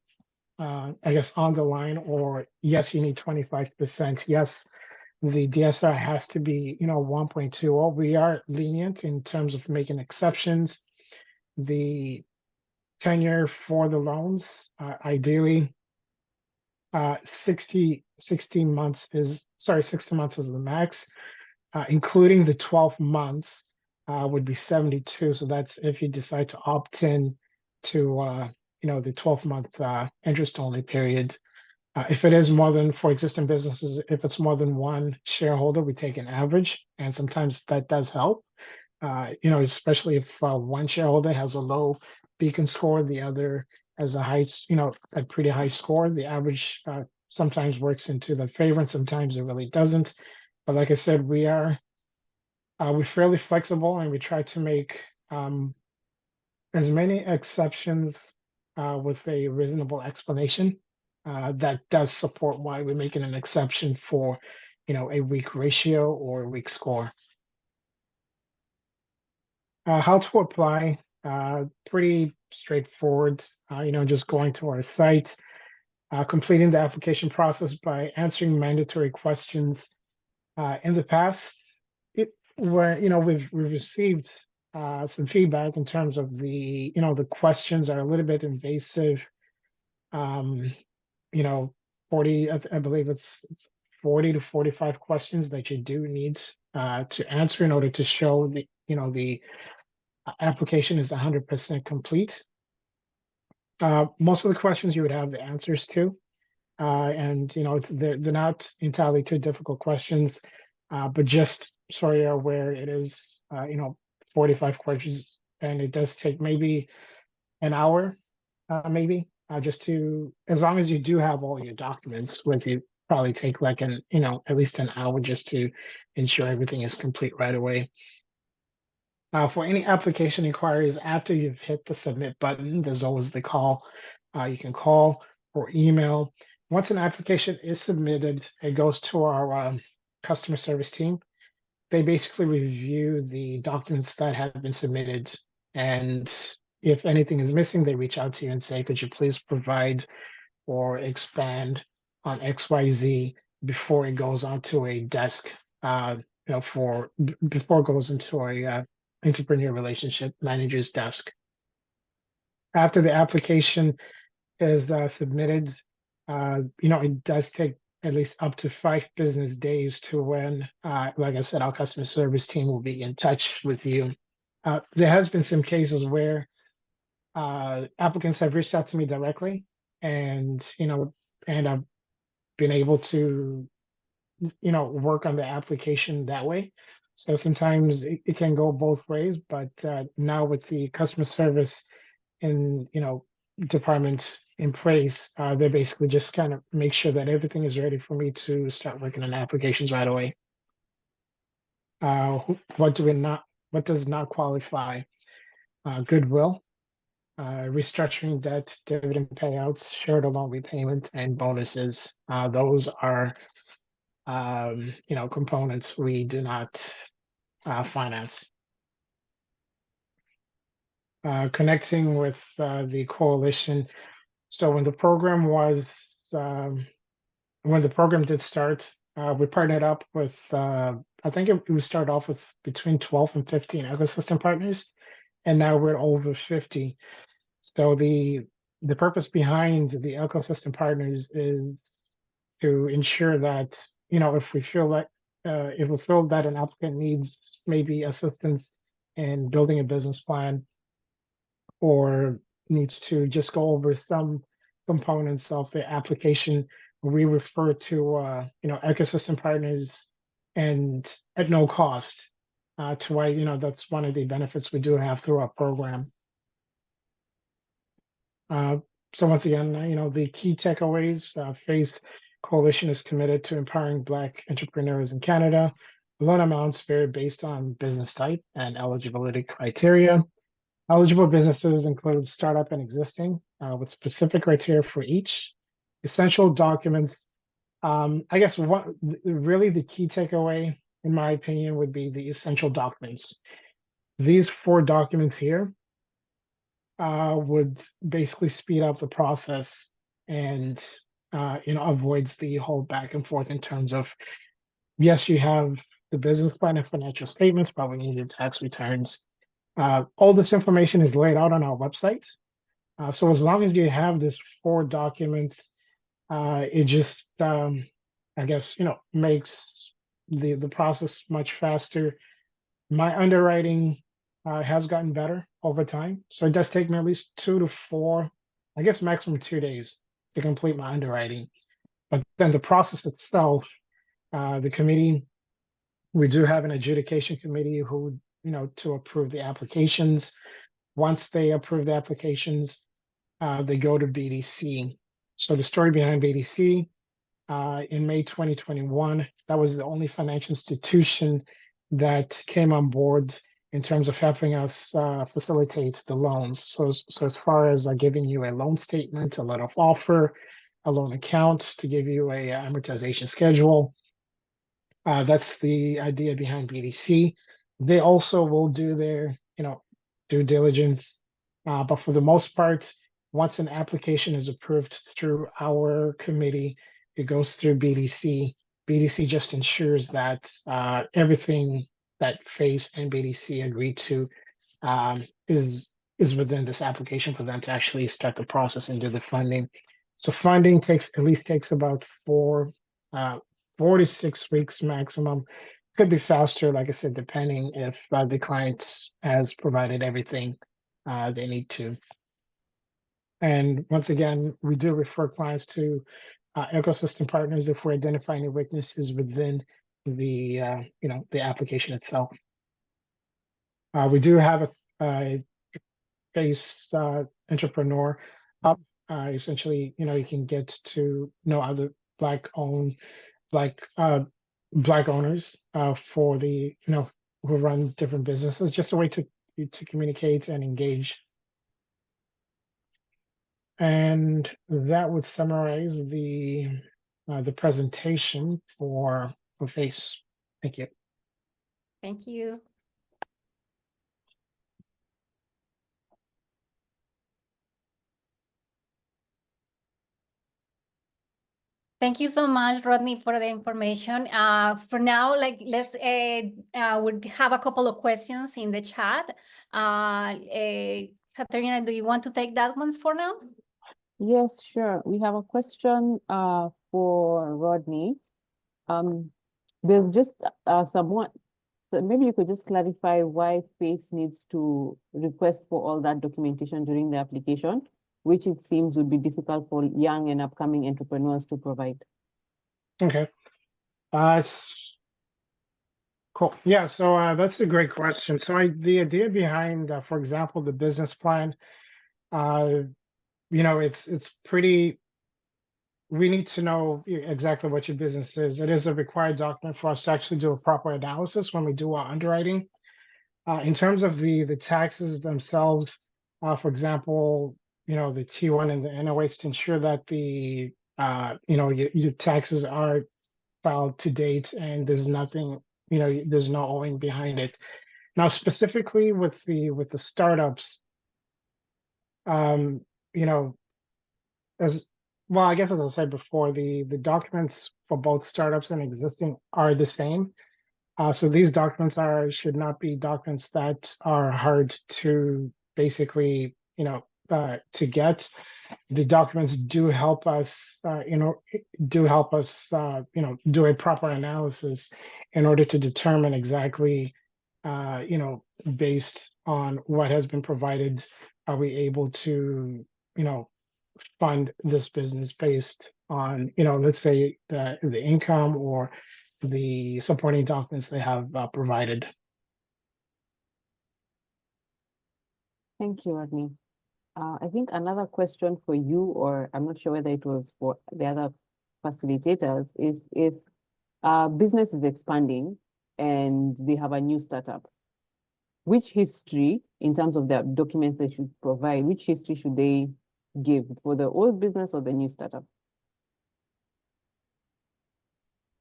I guess, on the line, or yes, you need 25%. Yes, the DSR has to be, 1.20. We are lenient in terms of making exceptions. The tenure for the loans, ideally, 60 months is the max, including the 12 months would be 72. So that's if you decide to opt in to, the 12-month interest only period. If it is more than, for existing businesses, if it's more than one shareholder, we take an average, and sometimes that does help. Especially if one shareholder has a low Beacon score, the other has a pretty high score. The average sometimes works into the favor, and sometimes it really doesn't. But like I said, we're fairly flexible, and we try to make as many exceptions with a reasonable explanation that does support why we're making an exception for, a weak ratio or a weak score. How to apply, pretty straightforward, just going to our site. completing the application process by answering mandatory questions. In the past, we've received some feedback in terms of the questions are a little bit invasive. Um, 40, I believe it's 40 to 45 questions that you do need to answer in order to show the application is 100% complete. Most of the questions you would have the answers to, and they're not entirely too difficult questions, but just so you're aware, it is 45 questions, and it does take maybe an hour, maybe just to, as long as you do have all your documents with you, probably take like at least an hour just to ensure everything is complete right away. For any application inquiries after you've hit the submit button, there's always the call. You can call or email. Once an application is submitted, it goes to our customer service team. They basically review the documents that have been submitted, and if anything is missing, they reach out to you and say, could you please provide or expand on XYZ before it goes onto a desk, before it goes into a entrepreneur relationship manager's desk. After the application is submitted, it does take at least up to 5 business days to when, like I said, our customer service team will be in touch with you. There has been some cases where applicants have reached out to me directly, and I've been able to work on the application that way. So sometimes it can go both ways, but now with the customer service and department in place, they basically just kind of make sure that everything is ready for me to start working on applications right away. What does not qualify? Goodwill, restructuring debt, dividend payouts, shared loan repayments, and bonuses. Those are components we do not finance. Connecting with the coalition. So when the program did start, we partnered up with, I think we started off with between 12 and 15 ecosystem partners, and now we're over 50. So the purpose behind the ecosystem partners is to ensure that, if we feel that an applicant needs maybe assistance in building a business plan, or needs to just go over some components of the application, we refer to ecosystem partners, and at no cost, to why that's one of the benefits we do have through our program. So once again, the key takeaways: FACE Coalition is committed to empowering Black entrepreneurs in Canada. Loan amounts vary based on business type and eligibility criteria. Eligible businesses include startup and existing, with specific criteria for each. Essential documents. I guess really the key takeaway, in my opinion, would be the essential documents. These 4 documents here would basically speed up the process, and avoids the whole back and forth in terms of, yes, you have the business plan and financial statements, but we need your tax returns. All this information is laid out on our website. So as long as you have these 4 documents, it just, I guess, makes the process much faster. My underwriting has gotten better over time. So it does take me at least 2 to 4, I guess maximum 2 days to complete my underwriting. But then the process itself, the committee, we do have an adjudication committee who, to approve the applications. Once they approve the applications, they go to BDC. So the story behind BDC, in May 2021, that was the only financial institution that came on board in terms of helping us facilitate the loans. So as far as giving you a loan statement, a letter of offer, a loan account, to give you a amortization schedule, that's the idea behind BDC. They also will do their due diligence, but for the most part, once an application is approved through our committee, it goes through BDC. BDC just ensures that everything that FACE and BDC agreed to is within this application for them to actually start the process and do the funding. So funding at least takes about 4 to 6 weeks maximum. Could be faster, like I said, depending if the client has provided everything they need to. And once again, we do refer clients to ecosystem partners if we identify any weaknesses within the the application itself. We do have a FACE entrepreneur up. Essentially, you can get to know other Black owners for the who run different businesses. Just a way to communicate and engage. And that would summarize the presentation for FACE. Thank you. Thank you. Thank you so much, Rodney, for the information. For now, let's we'll have a couple of questions in the chat. Katerina, do you want to take that ones for now? Yes, sure. We have a question for Rodney. There's just someone, so maybe you could just clarify why FACE needs to request for all that documentation during the application, which it seems would be difficult for young and upcoming entrepreneurs to provide. Okay. Cool. Yeah, so that's a great question. So the idea behind, for example, the business plan, it's pretty, we need to know exactly what your business is. It is a required document for us to actually do a proper analysis when we do our underwriting. In terms of the taxes themselves, for example, the T1 and the NOAs, to ensure that the your taxes are filed to date and there's nothing, there's no owing behind it. Now, specifically with the startups, as well, I guess as I said before, the documents for both startups and existing are the same. So these documents should not be documents that are hard to basically, to get. The documents do help us, do a proper analysis in order to determine exactly, based on what has been provided, are we able to, fund this business based on, let's say the income or the supporting documents they have provided. Thank you, Rodney. I think another question for you, or I'm not sure whether it was for the other facilitators, is if business is expanding and they have a new startup, which history, in terms of the documents they should provide, which history should they give for the old business or the new startup?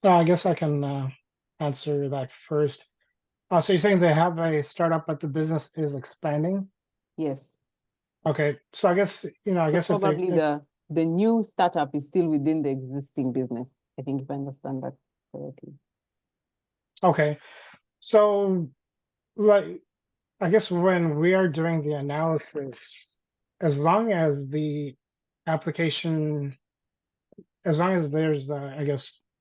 I guess I can answer that first. So you're saying they have a startup, but the business is expanding? Yes. Okay, so I guess, So probably the new startup is still within the existing business. I think if I understand that correctly. Okay, so I guess when we are doing the analysis, as long as the application, as long as there's,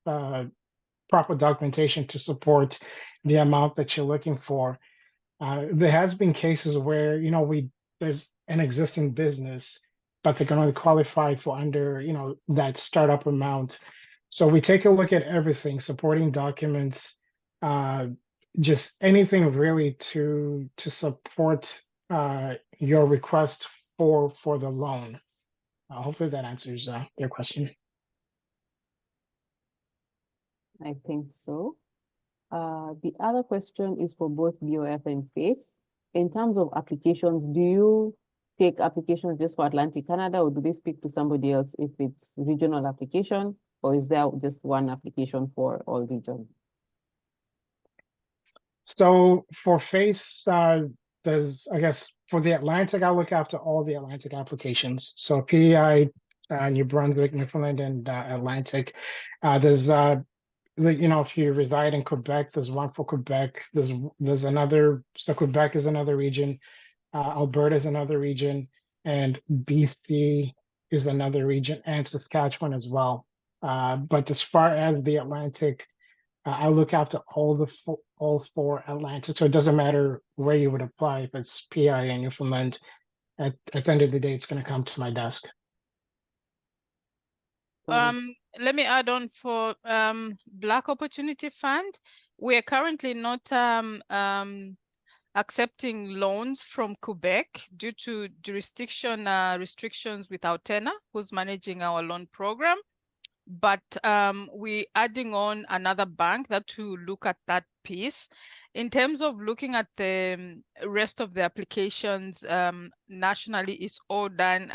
proper documentation to support the amount that you're looking for, there has been cases where, there's an existing business, but they can only qualify for under, that startup amount. So we take a look at everything, supporting documents, just anything really to support your request for the loan. Hopefully that answers your question. I think so. The other question is for both BOF and FACE. In terms of applications, do you take applications just for Atlantic Canada, or do they speak to somebody else if it's regional application, or is there just one application for all regions? So for FACE, there's, I guess, for the Atlantic, I look after all the Atlantic applications. So PEI, New Brunswick, Newfoundland, and Atlantic. There's if you reside in Quebec, there's one for Quebec. There's another. So Quebec is another region. Alberta is another region, and BC is another region, and Saskatchewan as well. But as far as the Atlantic, I look after all four Atlantic. So it doesn't matter where you would apply. If it's PI and Newfoundland, at the end of the day, it's going to come to my desk. Let me add on for Black Opportunity Fund. We are currently not accepting loans from Quebec due to jurisdiction restrictions with Autena, who's managing our loan program. But we're adding on another bank that to look at that piece. In terms of looking at the rest of the applications nationally, is all done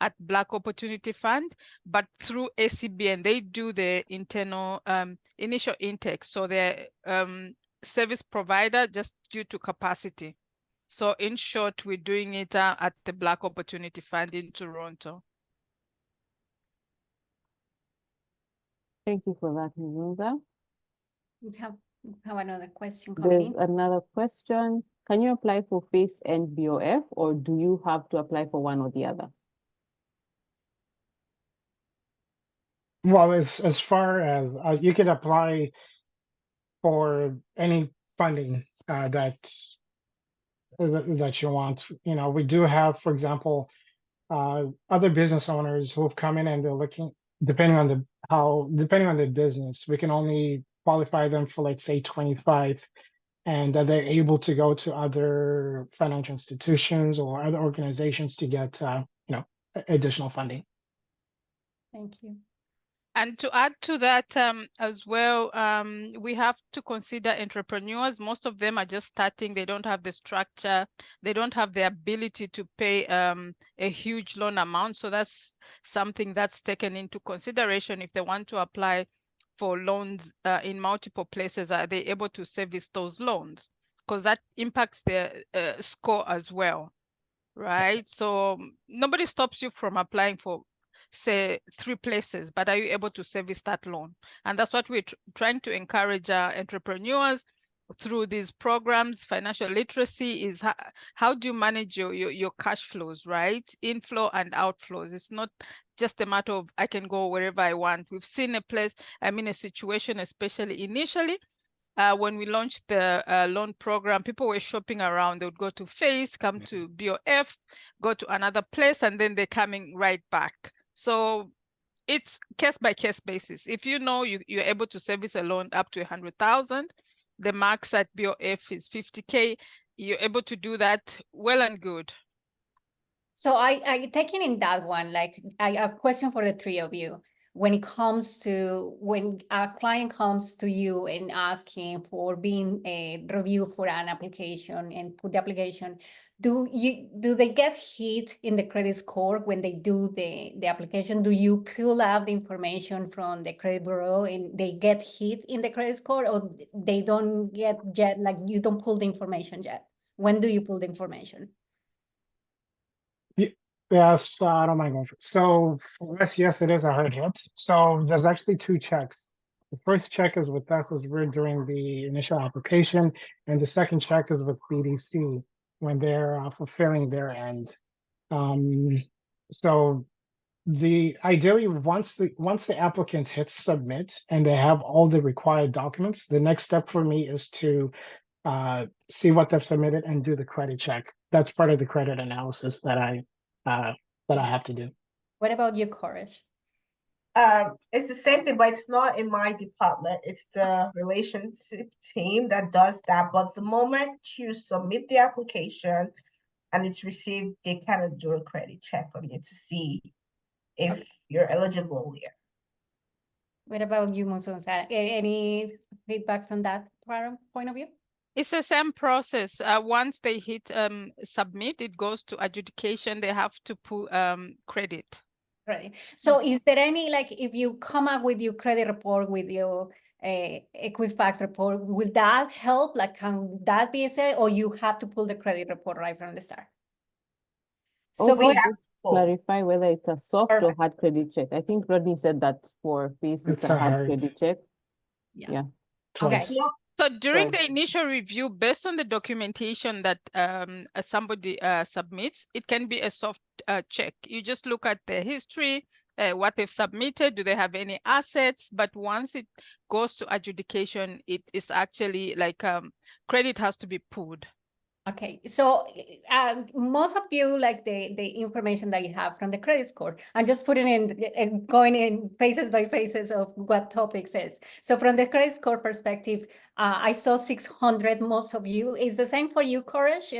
at Black Opportunity Fund, but through ACBN, they do the internal initial intake. So they're service provider just due to capacity. So in short, we're doing it at the Black Opportunity Fund in Toronto. Thank you for that, Ms. Nzunza. We have another question coming There's another question. Can you apply for FACE and BOF, or do you have to apply for one or the other? Well, as far as you could apply for any funding that you want. We do have, for example, other business owners who have come in and they're looking, depending on the business, we can only qualify them for, like, say 25, and that they're able to go to other financial institutions or other organizations to get additional funding. Thank you. And to add to that as well, we have to consider entrepreneurs. Most of them are just starting. They don't have the structure. They don't have the ability to pay a huge loan amount. So that's something that's taken into consideration if they want to apply for loans in multiple places. Are they able to service those loans? Because that impacts their score as well, right? So nobody stops you from applying for, say, 3 places, but are you able to service that loan? And that's what we're trying to encourage entrepreneurs through these programs. Financial literacy is how do you manage your cash flows, right? Inflow and outflows. It's not just a matter of I can go wherever I want. We've seen a situation, especially initially, when we launched the loan program, people were shopping around. They would go to FACE, come to BOF, go to another place, and then they're coming right back. So it's case by case basis. If you know you're able to service a loan up to 100,000, the max at BOF is 50K. You're able to do that, well and good. So I taking in that one, like a question for the 3 of you. When it comes to when a client comes to you and asking for being a review for an application and put the application, do they get hit in the credit score when they do the application? Do you pull out the information from the credit bureau and they get hit in the credit score, or they don't get yet, like you don't pull the information yet? When do you pull the information? Yes, I don't mind going for it. So for us, yes, it is a hard hit. So there's actually 2 checks. The first check is with us as we're doing the initial application, and the second check is with BDC when they're fulfilling their end. So ideally, once the applicant hits submit and they have all the required documents, the next step for me is to see what they've submitted and do the credit check. That's part of the credit analysis that I have to do. What about you, Courage? It's the same thing, but it's not in my department. It's the relationship team that does that. But the moment you submit the application and it's received, they kind of do a credit check on you to see if you're eligible. Yeah. What about you, Musonza? Any feedback from that point of view? It's the same process. Once they hit submit, it goes to adjudication. They have to put credit. Right. So is there any, like, if you come up with your credit report with your Equifax report, will that help? Like, can that be said, or you have to pull the credit report right from the start? So Also, we going, have just to pull. clarify whether it's a soft or Perfect. hard credit check. I think Rodney said that for Face, it's It's a a hard hard credit check. Yeah. Yeah. twice. Okay. No, So during Right. the initial review, based on the documentation that somebody submits, it can be a soft check. You just look at their history, what they've submitted, do they have any assets? But once it goes to adjudication, it is actually like credit has to be pulled. Okay, so most of you like the information that you have from the credit score. I'm just putting in going in phases by phases of what topics is. So from the credit score perspective, I saw 600. Most of you is the same for you, Courage,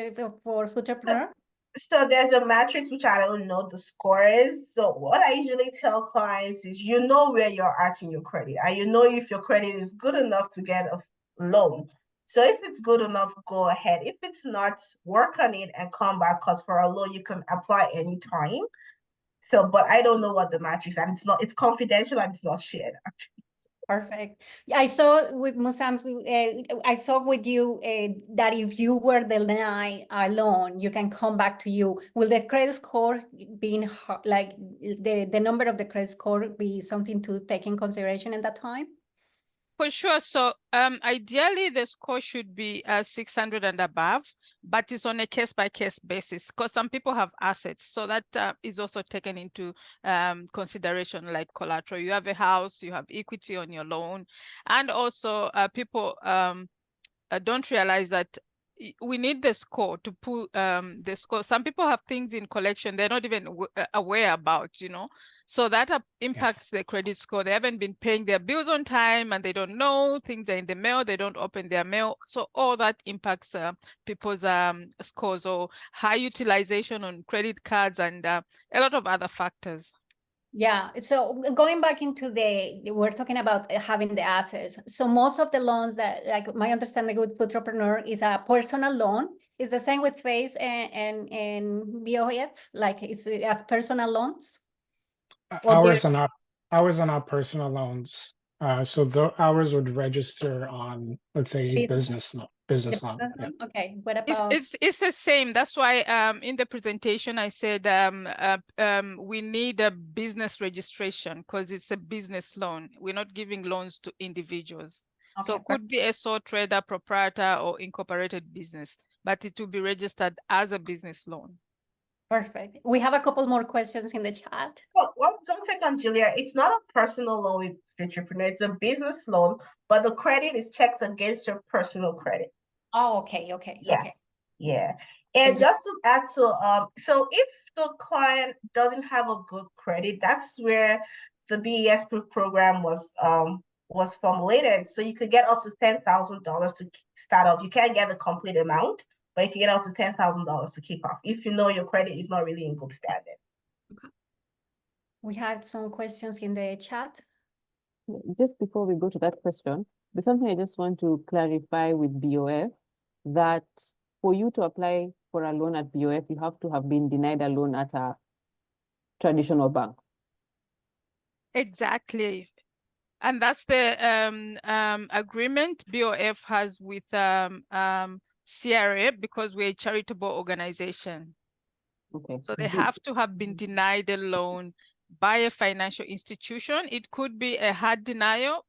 for Futurepreneur. so there's a matrix which I don't know the score is. So what I usually tell clients is, you know where you're at in your credit, and you know if your credit is good enough to get a loan. So if it's good enough, go ahead. If it's not, work on it and come back, because for a loan you can apply anytime. So, but I don't know what the matrix, and it's confidential and it's not shared actually. Perfect. I saw with Musam, I saw with you that if you were denied a loan, you can come back to you. Will the credit score being like the number of the credit score be something to take in consideration at that time? For sure. So ideally, the score should be 600 and above, but it's on a case-by-case basis because some people have assets. So that is also taken into consideration, like collateral. You have a house, you have equity on your loan. And also people don't realize that we need the score to pull the score. Some people have things in collection they're not even aware about, you know, so that impacts the credit score. They haven't been paying their bills on time and they don't know things are in the mail, they don't open their mail, so all that impacts people's scores, or high utilization on credit cards and a lot of other factors. Yeah, so going back into we're talking about having the assets. So most of the loans that, like my understanding with Futurepreneur, is a personal loan. Is the same with Face and BOF, like is it as personal loans? Or Ours are not personal loans. So ours would register on, let's say, a business loan. Yeah. Okay, what about? It's the same. That's why in the presentation I said we need a business registration because it's a business loan. We're not giving loans to individuals. Okay, So it could be a sole trader, proprietor, or incorporated business, but it will be registered as a business loan. Perfect. We have a couple more questions in the chat. Well, don't take on Julia. It's not a personal loan with Futurepreneur. It's a business loan, but the credit is checked against your personal credit. Oh, okay. Yes. Okay. Yeah. And just to add to so if the client doesn't have a good credit, that's where the BES program was formulated. So you could get up to $10,000 to start off. You can't get the complete amount, but you can get up to $10,000 to kick off if you know your credit is not really in good standing. Okay. We had some questions in the chat. Just before we go to that question, there's something I just want to clarify with BOF, that for you to apply for a loan at BOF, you have to have been denied a loan at a traditional bank. Exactly. And that's the agreement BOF has with CRA, because we're a charitable organization. Okay. So they have to have been denied a loan by a financial institution. It could be a hard denial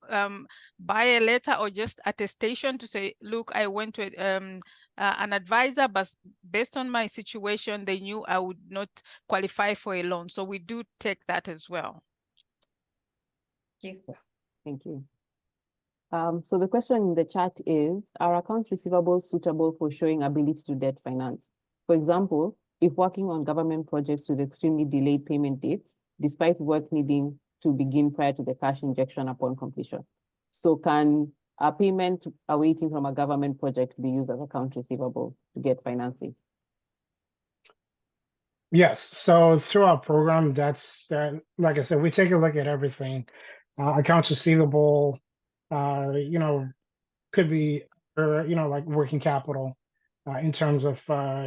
by a letter or just attestation to say, look, I went to an advisor, but based on my situation, they knew I would not qualify for a loan. So we do take that as well. Thank you. Thank you. So the question in the chat is, are accounts receivables suitable for showing ability to debt finance? For example, if working on government projects with extremely delayed payment dates, despite work needing to begin prior to the cash injection upon completion. So can a payment awaiting from a government project be used as account receivable to get financing? Yes. So through our program, that's like I said, we take a look at everything. Accounts receivable, you know, could be, like working capital, in terms of,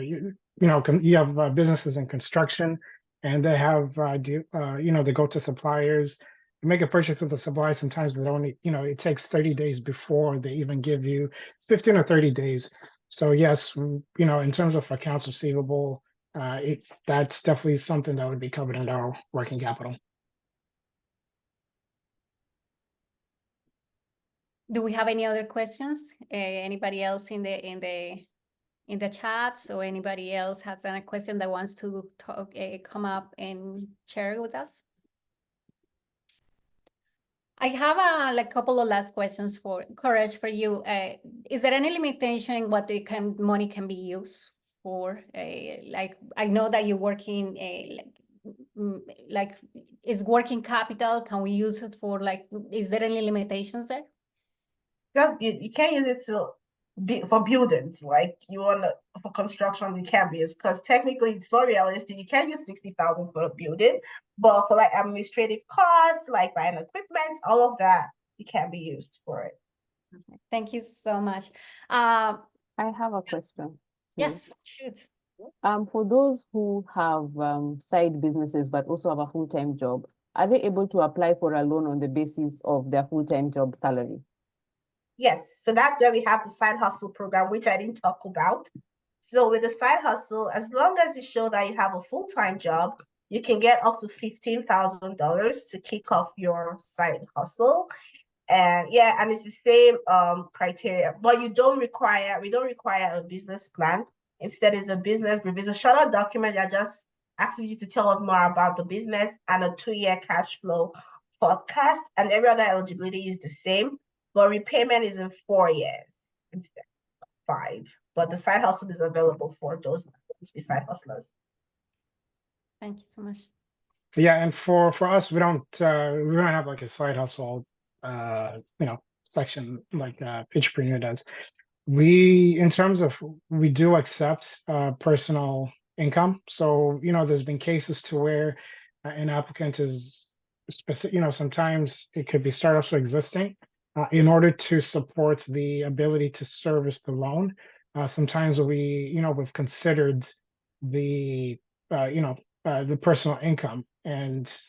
you have businesses in construction, and they have, they go to suppliers, make a purchase with a supplier, sometimes they only, it takes 30 days before they even give you 15 or 30 days. So yes, in terms of accounts receivable, that's definitely something that would be covered under our working capital. Do we have any other questions? Anybody else in the chats, or anybody else has a question that wants to talk, come up and share with us? I have a couple of last questions for Courage for you. Is there any limitation in what the money can be used for? Like, I know that you're working like is working capital. Can we use it for is there any limitations there? You can't use it for buildings. Like you want for construction, you can't be, because technically it's not realistic. You can't use 60,000 for a building, but for like administrative costs, like buying equipment, all of that, it can be used for it. Okay. Thank you so much. I have a question. Yes, shoot. For those who have side businesses but also have a full-time job, are they able to apply for a loan on the basis of their full-time job salary? Yes, so that's where we have the side hustle program, which I didn't talk about. So with the side hustle, as long as you show that you have a full-time job, you can get up to $15,000 to kick off your side hustle. And yeah, and it's the same criteria, but we don't require a business plan. Instead, it's a shorter document that just asks you to tell us more about the business and a 2-year cash flow forecast, and every other eligibility is the same, but repayment is in 4 years instead of 5. But the side hustle is available for those side hustlers. Thank you so much. Yeah, and for us, we don't have like a side hustle section like Entrepreneur does. In terms of, we do accept personal income. So there's been cases to where an applicant is specific. Sometimes it could be startups or existing. In order to support the ability to service the loan, sometimes we've considered the the personal income, and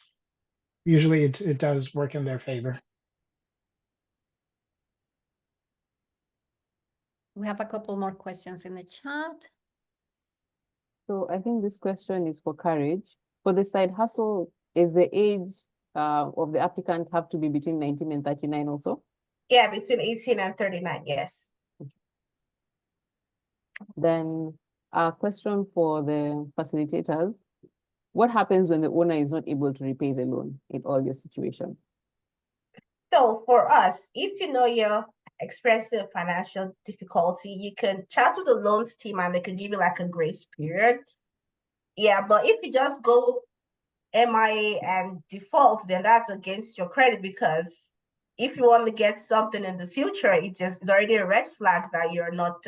usually it does work in their favor. We have a couple more questions in the chat. So I think this question is for Courage. For the side hustle, is the age of the applicant have to be between 19 and 39 also? Yeah, between 18 and 39, yes. Then a question for the facilitators. What happens when the owner is not able to repay the loan in all your situations? So for us, if you know you're experiencing financial difficulty, you can chat with the loans team and they can give you like a grace period. Yeah, but if you just go MIA and default, then that's against your credit, because if you want to get something in the future, it's already a red flag that you're not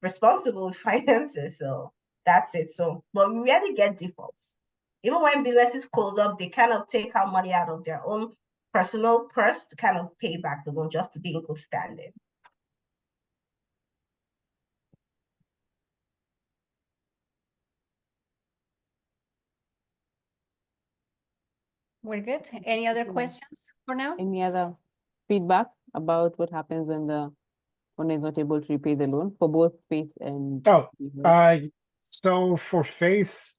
responsible with finances. So that's it. So, but we rarely get defaults. Even when businesses close up, they kind of take out money out of their own personal purse to kind of pay back the loan, just to be in good standing. We're good. Any other questions for now? Any other feedback about what happens when the owner is not able to repay the loan for both Faith and? So for Faith,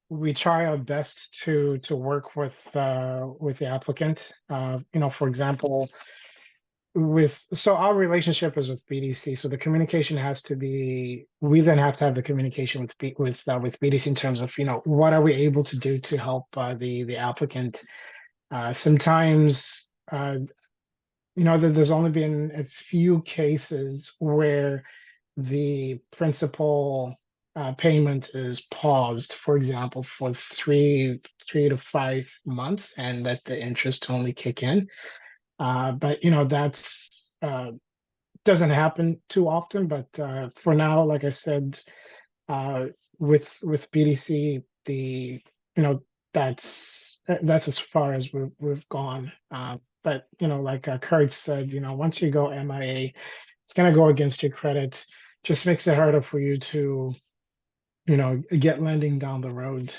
we try our best to work with the applicant. For example, so our relationship is with BDC, so the communication has to be, we then have to have the communication with BDC in terms of what are we able to do to help the applicant. Sometimes there's only been a few cases where the principal payment is paused, for example, for 3 to 5 months, and that the interest only kick in. But that's doesn't happen too often. But for now, like I said, with BDC, that's as far as we've gone. But like Courage said, once you go MIA, it's gonna go against your credit. Just makes it harder for you to get lending down the road.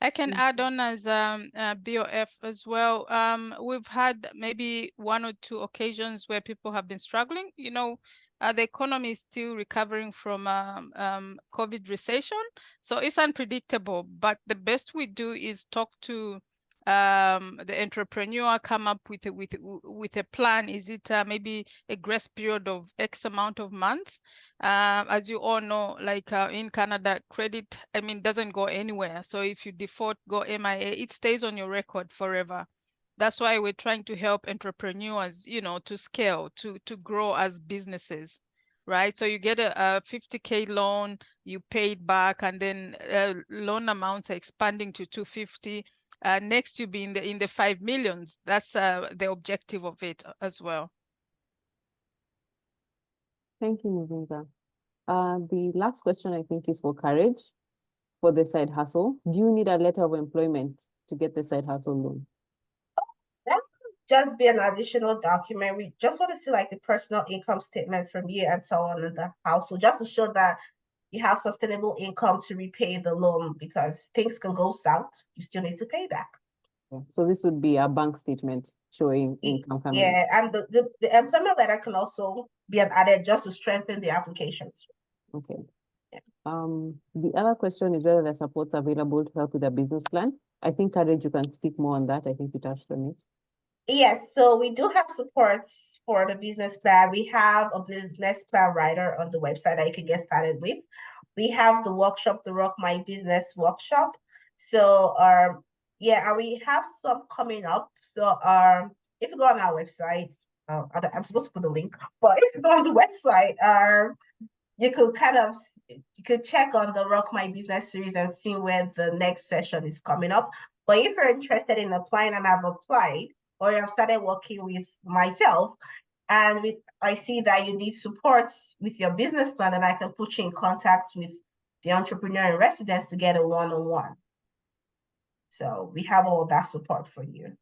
I can add on as BOF as well. We've had maybe 1 or 2 occasions where people have been struggling. You know, the economy is still recovering from COVID recession, so it's unpredictable. But the best we do is talk to the entrepreneur, come up with a plan. Is it maybe a grace period of X amount of months? As you all know, like in Canada, credit, I mean, doesn't go anywhere. So if you default, go MIA, it stays on your record forever. That's why we're trying to help entrepreneurs, you know, to scale, to grow as businesses, right? So you get a 50K loan, you pay it back, and then loan amounts are expanding to 250. Next, you'll be in the 5 millions. That's the objective of it as well. Thank you, Muzinza. The last question, I think, is for Courage for the side hustle. Do you need a letter of employment to get the side hustle loan? That could just be an additional document. We just want to see like the personal income statement from you and so on in the household, just to show that you have sustainable income to repay the loan, because things can go south. You still need to pay back. So this would be a bank statement showing income coming. Yeah, and the employment letter can also be an added just to strengthen the applications. Okay. Yeah. The other question is whether the support's available to help with a business plan. I think, Courage, you can speak more on that. I think you touched on it. Yes, so we do have supports for the business plan. We have a business plan writer on the website that you can get started with. We have the workshop, the Rock My Business workshop. So yeah, and we have some coming up. So if you go on our website, I'm supposed to put the link, but if you go on the website, you could check on the Rock My Business series and see when the next session is coming up. But if you're interested in applying and have applied, or you have started working with myself, and I see that you need support with your business plan, and I can put you in contact with the entrepreneur in residence to get a one-on-one. So we have all that support for you.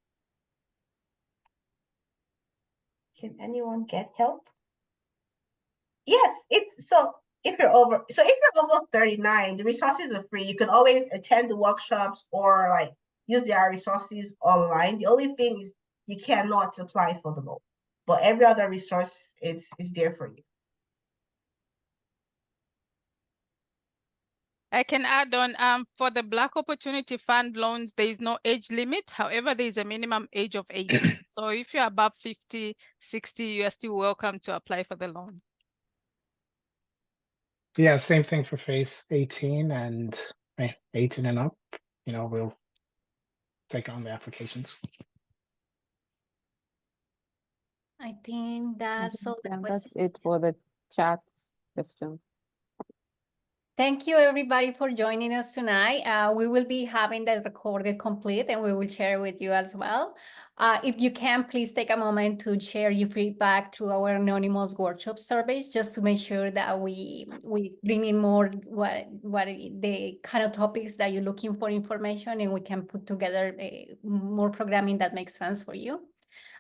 Can anyone get help? Yes, if you're over 39, the resources are free. You can always attend the workshops or like use their resources online. The only thing is you cannot apply for the loan, but every other resource is there for you. I can add on for the Black Opportunity Fund loans, there is no age limit. However, there is a minimum age of 18. So if you're above 50, 60, you are still welcome to apply for the loan. Yeah, same thing for phase 18 and 18 and up. You know, we'll take on the applications. I think that's all the Yeah, questions. that's it for the chat questions. Thank you, everybody, for joining us tonight. We will be having that recorded complete, and we will share with you as well. If you can, please take a moment to share your feedback to our anonymous workshop surveys, just to make sure that we bring in more what the kind of topics that you're looking for information, and we can put together more programming that makes sense for you.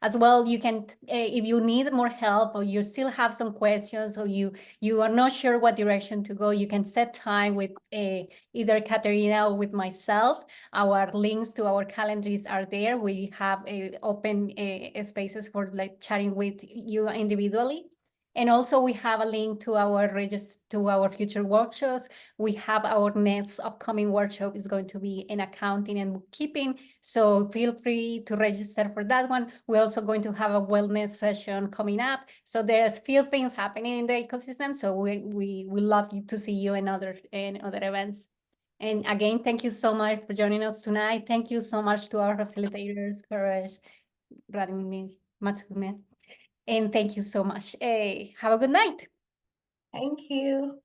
As well, you can, if you need more help or you still have some questions or you are not sure what direction to go, you can set time with either Katerina or with myself. Our links to our calendars are there. We have open spaces for like chatting with you individually. And also we have a link to our future workshops. We have our next upcoming workshop is going to be in accounting and bookkeeping. So feel free to register for that one. We're also going to have a wellness session coming up. So there's few things happening in the ecosystem. So we love you to see you in other events. And again, thank you so much for joining us tonight. Thank you so much to our facilitators, Courage, Vladimir, Matsume. And thank you so much. Have a good night. Thank you.